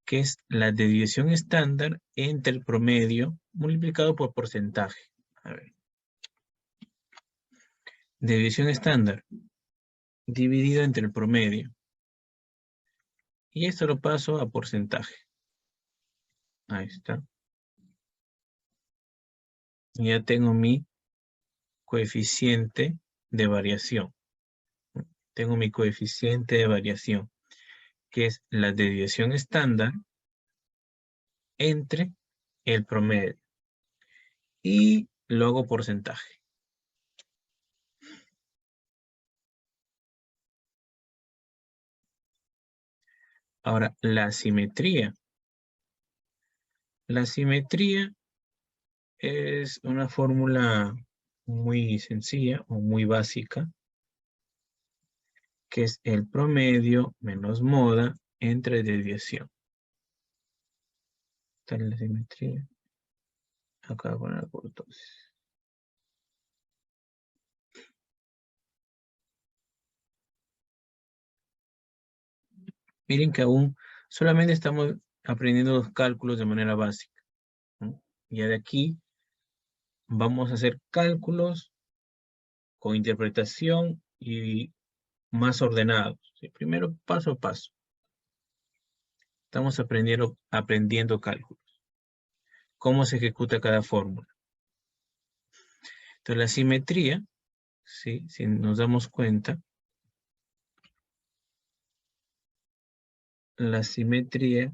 Que es la desviación estándar entre el promedio multiplicado por porcentaje. A ver. Desviación estándar dividido entre el promedio. Y esto lo paso a porcentaje. Ahí está. Ya tengo mi coeficiente de variación. Tengo mi coeficiente de variación, que es la desviación estándar entre el promedio. Y lo hago porcentaje. Ahora, la simetría. La simetría es una fórmula muy sencilla o muy básica, que es el promedio menos moda entre desviación. Está en la simetría. Acá con la kurtosis. Miren que aún solamente estamos aprendiendo los cálculos de manera básica, ¿no? Ya de aquí vamos a hacer cálculos con interpretación y más ordenados. ¿Sí? Primero, paso a paso. Estamos aprendiendo cálculos. Cómo se ejecuta cada fórmula. Entonces, la simetría, ¿sí? Si nos damos cuenta, la simetría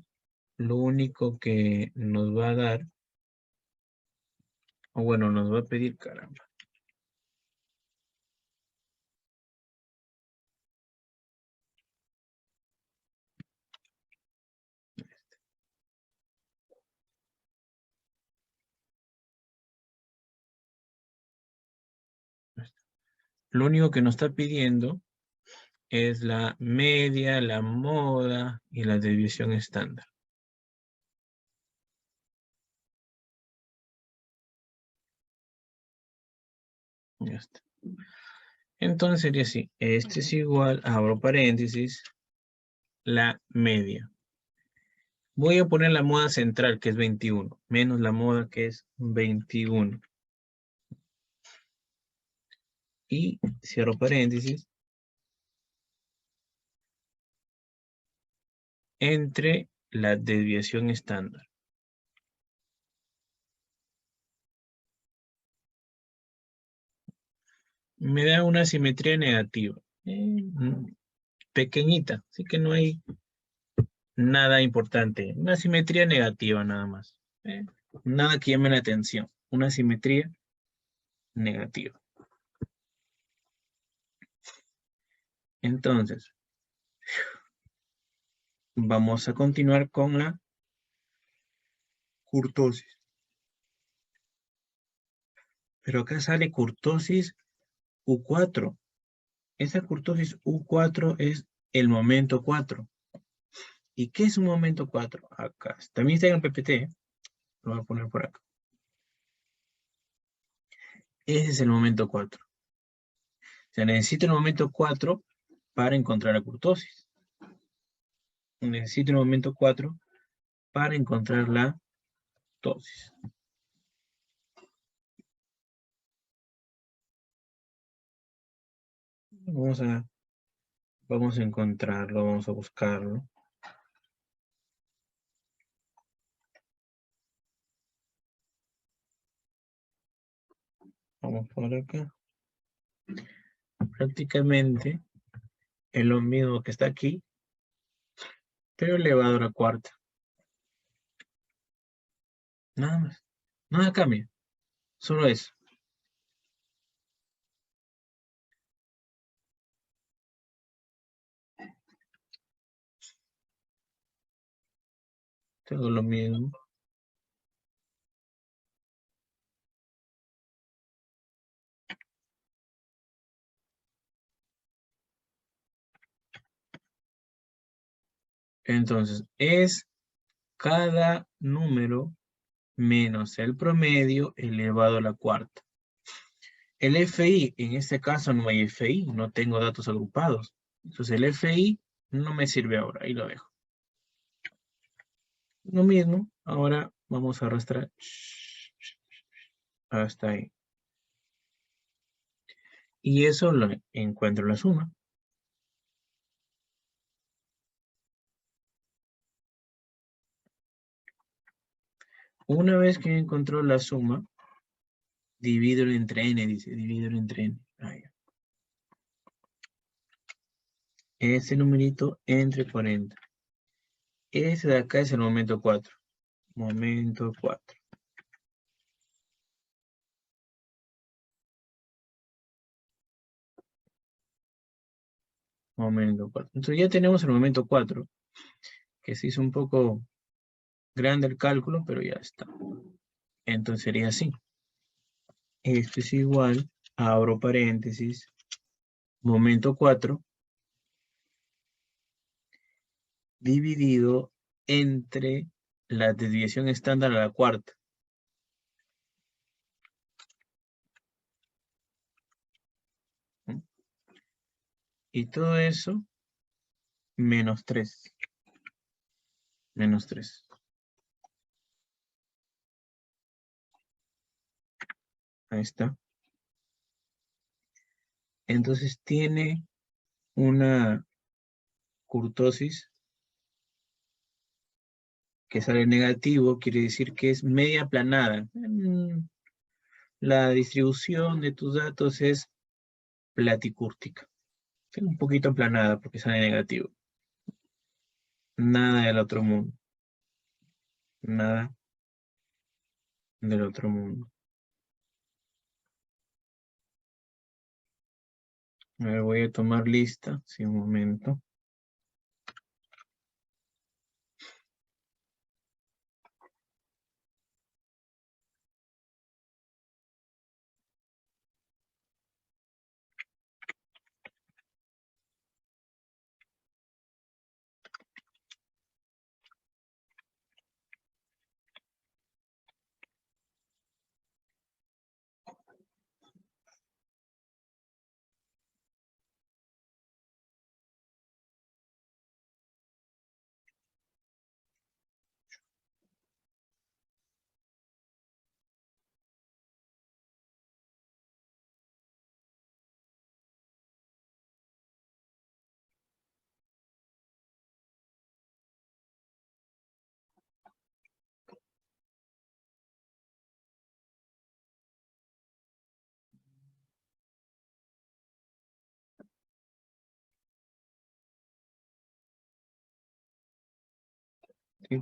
lo único que nos va a dar, o bueno, nos va a pedir, caramba. Lo único que nos está pidiendo es la media, la moda y la desviación estándar. Ya está. Entonces sería así. Este es igual, abro paréntesis, la media. Voy a poner la moda central, que es 21, menos la moda, que es 21. Y cierro paréntesis. Entre la desviación estándar. Me da una simetría negativa. Pequeñita, así que no hay nada importante. Una simetría negativa nada más. Nada que llame la atención. Una simetría negativa. Entonces, vamos a continuar con la kurtosis. Pero acá sale kurtosis U4. Esa kurtosis U4 es el momento 4. ¿Y qué es un momento 4? Acá. También está en el PPT. Lo voy a poner por acá. Ese es el momento 4. O sea, necesito el momento 4 para encontrar la kurtosis. Necesito el momento 4 para encontrar la kurtosis. Vamos a encontrarlo, vamos a buscarlo. Vamos por acá. Prácticamente es lo mismo que está aquí, pero elevado a la cuarta. Nada más. Nada cambia. Solo eso. Todo lo mismo. Entonces, es cada número menos el promedio elevado a la cuarta. El FI, en este caso no hay FI, no tengo datos agrupados. Entonces el FI no me sirve ahora, ahí lo dejo. Lo mismo, ahora vamos a arrastrar hasta ahí. Y eso lo encuentro la suma. Una vez que encontró la suma, divídelo entre n, dice, divídelo entre n. Ahí. Ese numerito entre 40. Ese de acá es el momento 4. Momento 4. Momento 4. Entonces ya tenemos el momento 4, que se hizo un poco grande el cálculo, pero ya está. Entonces sería así. Esto es igual, abro paréntesis, momento 4, dividido entre la desviación estándar a la cuarta. ¿Mm? Y todo eso, menos 3. Menos 3. Ahí está. Entonces tiene una kurtosis que sale negativo, quiere decir que es media aplanada. La distribución de tus datos es platicúrtica. Un poquito aplanada porque sale negativo. Nada del otro mundo. Nada del otro mundo. A ver, voy a tomar lista. Sí, un momento.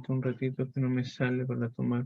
Un ratito que no me sale para tomar.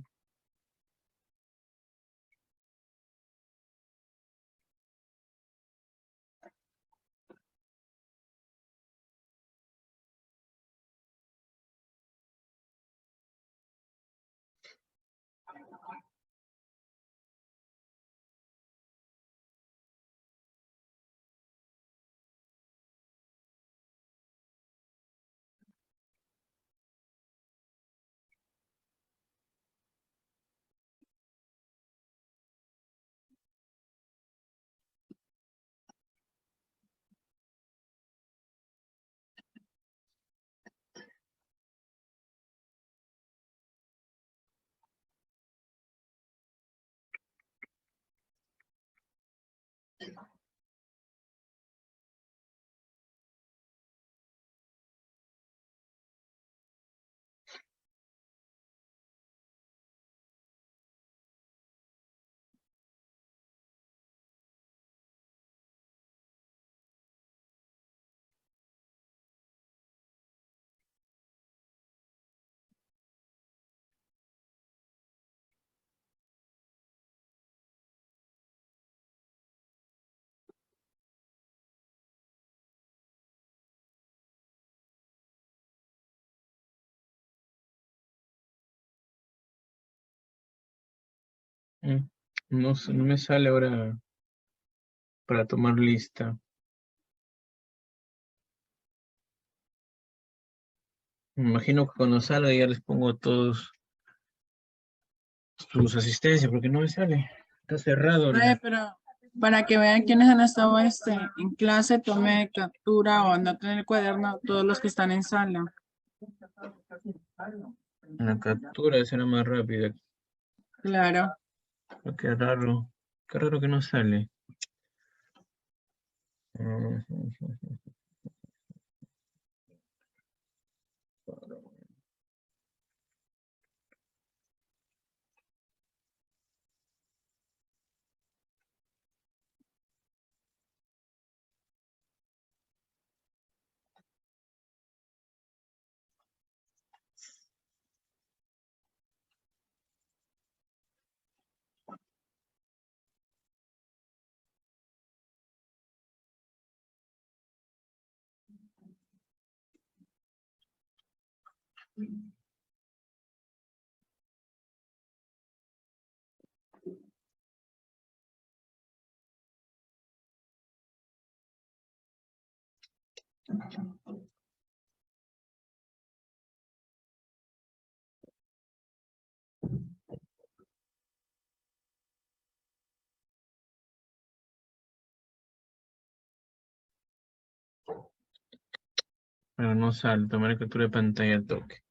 No, no me sale ahora para tomar lista. Me imagino que cuando salga ya les pongo todos sus asistencias, porque no me sale. Está cerrado. Pero para que vean quiénes han estado en clase, tome captura o anoten en el cuaderno todos los que están en sala. La captura será más rápida. Claro. Pero qué raro. Qué raro que no sale. Pero no sale. Tomar captura de pantalla al toque.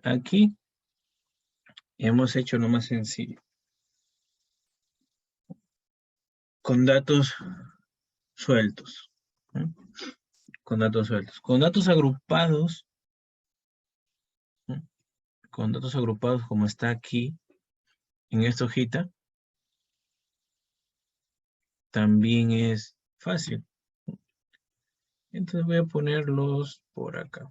Aquí hemos hecho lo más sencillo. Con datos sueltos. ¿No? Con datos sueltos. Con datos agrupados. ¿No? Con datos agrupados como está aquí en esta hojita. También es fácil. Entonces voy a ponerlos por acá.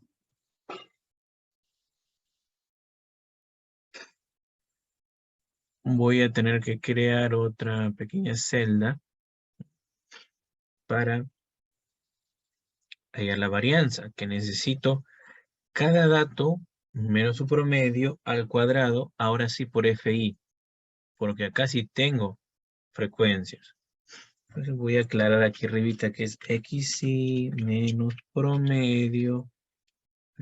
Voy a tener que crear otra pequeña celda para hallar la varianza, que necesito cada dato menos su promedio al cuadrado, ahora sí por FI, porque acá sí tengo frecuencias. Entonces voy a aclarar aquí arribita que es XY menos promedio,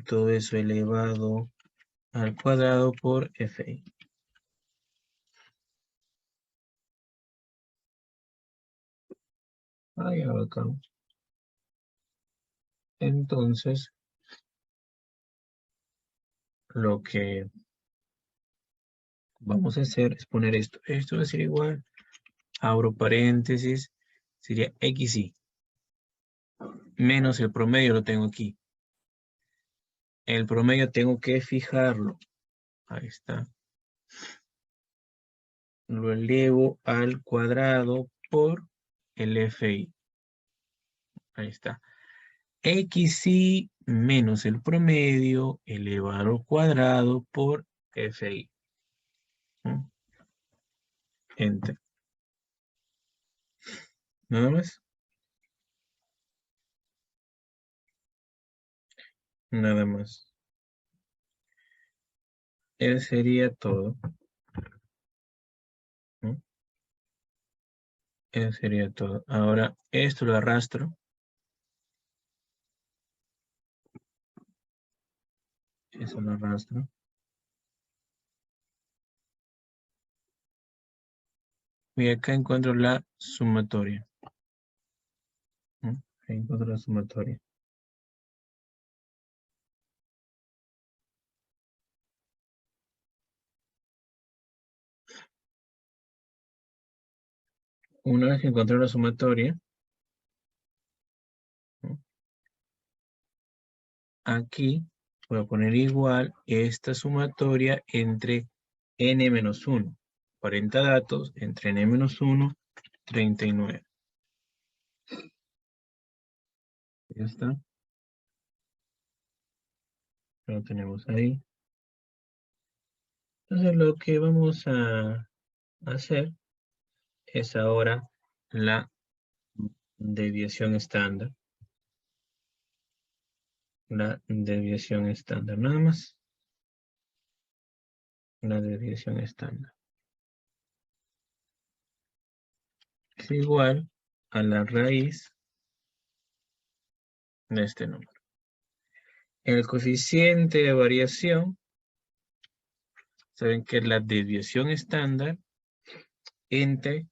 todo eso elevado al cuadrado por FI. Ahí acá. Entonces, lo que vamos a hacer es poner esto. Esto va a ser igual, abro paréntesis, sería XY. Menos el promedio lo tengo aquí. El promedio tengo que fijarlo. Ahí está. Lo elevo al cuadrado por el FI. Ahí está. XY menos el promedio elevado al cuadrado por FI. Enter. Nada más. Nada más. Eso sería todo. Eso sería todo. Ahora esto lo arrastro. Eso lo arrastro. Y acá encuentro la sumatoria. Ahí encuentro la sumatoria. Una vez que encontré la sumatoria, aquí voy a poner igual esta sumatoria entre n-1. 40 datos entre n-1, 39. Ya está. Lo tenemos ahí. Entonces lo que vamos a hacer es ahora la desviación estándar. La desviación estándar, nada más. La desviación estándar. Es igual a la raíz de este número. El coeficiente de variación, saben que es la desviación estándar entre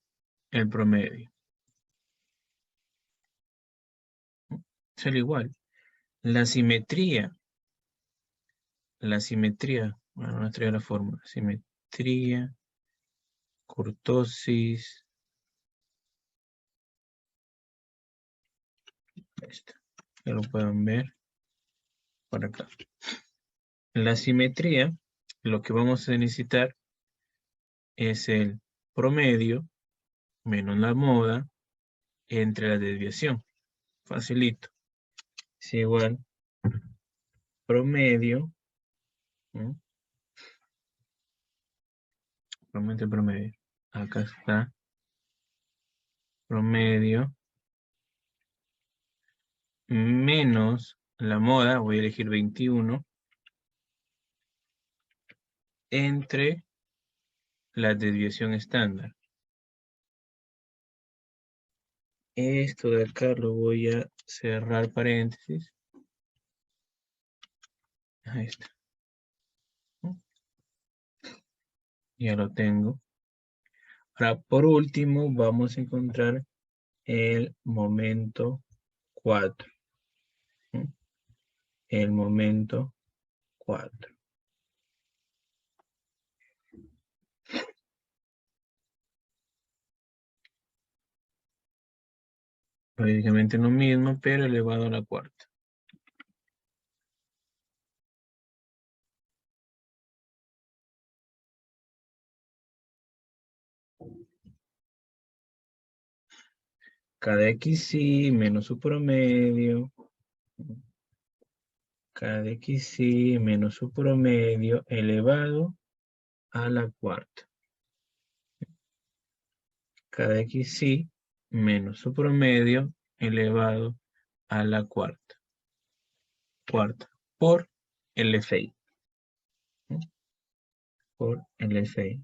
el promedio. Será igual. La simetría, bueno, no trae la fórmula, simetría, cortosis, esto, ya lo pueden ver por acá. La simetría, lo que vamos a necesitar es el promedio menos la moda entre la desviación. Facilito. Es igual promedio, ¿no? Promedio. Acá está promedio menos la moda, voy a elegir 21, entre la desviación estándar. Esto de acá lo voy a cerrar paréntesis. Ahí está. Ya lo tengo. Ahora, por último, vamos a encontrar el momento 4. El momento 4. Prácticamente lo mismo, pero elevado a la cuarta. Cada XY menos su promedio. Cada XY menos su promedio elevado a la cuarta. Cada XY menos su promedio elevado a la cuarta. Por el FI. Por el FI.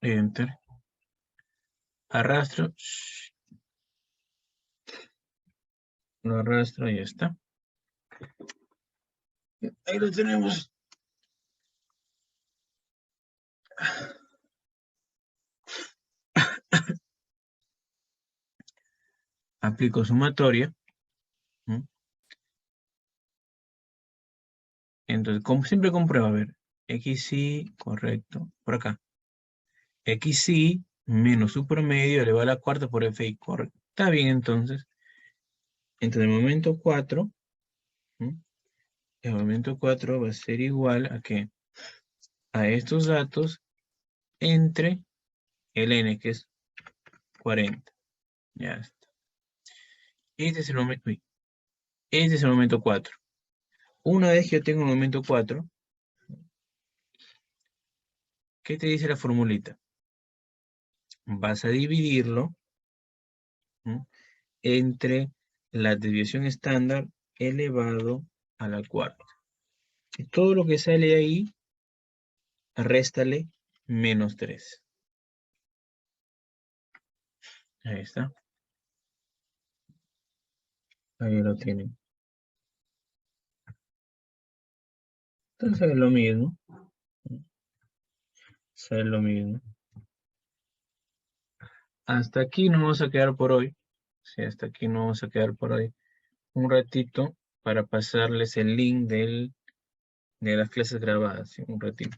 Enter. Arrastro. Lo arrastro y ya está. Ahí lo tenemos. Aplico sumatoria. Entonces, como siempre compruebo, a ver, XY, correcto, por acá. XY menos su promedio elevado a la cuarta por FI, correcto. Está bien, entonces. Entonces, el momento 4, el momento 4 va a ser igual a ¿qué? A estos datos entre el N, que es 40. Ya está. Este es el momento, este es el momento 4. Una vez que yo tengo el momento 4, ¿qué te dice la formulita? Vas a dividirlo entre la desviación estándar elevado a la cuarta. Y todo lo que sale ahí, réstale menos 3. Ahí está. Ahí lo tienen. Entonces es lo mismo. Es lo mismo. Hasta aquí nos vamos a quedar por hoy. Sí, hasta aquí nos vamos a quedar por hoy. Un ratito para pasarles el link de las clases grabadas. ¿Sí? Un ratito.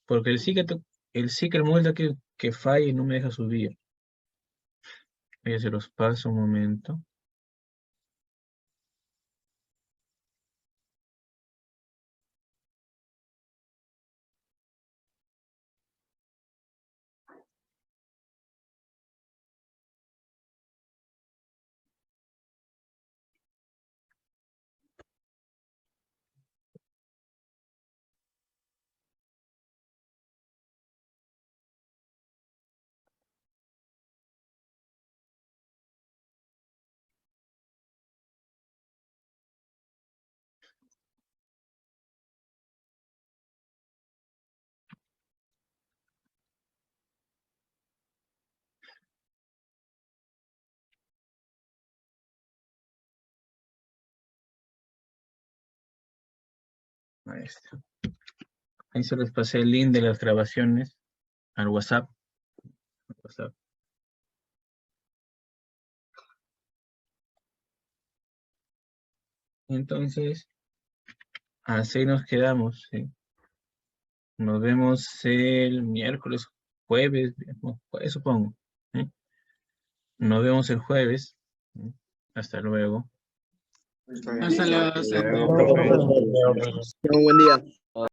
Porque el molde que falla y no me deja subir. Ya se los paso un momento. Ahí está. Ahí se les pasé el link de las grabaciones al WhatsApp. Entonces, así nos quedamos. ¿Sí? Nos vemos el miércoles, jueves, jueves supongo. ¿Sí? Nos vemos el jueves. ¿Sí? Hasta luego. Hasta luego. Tenga un buen día.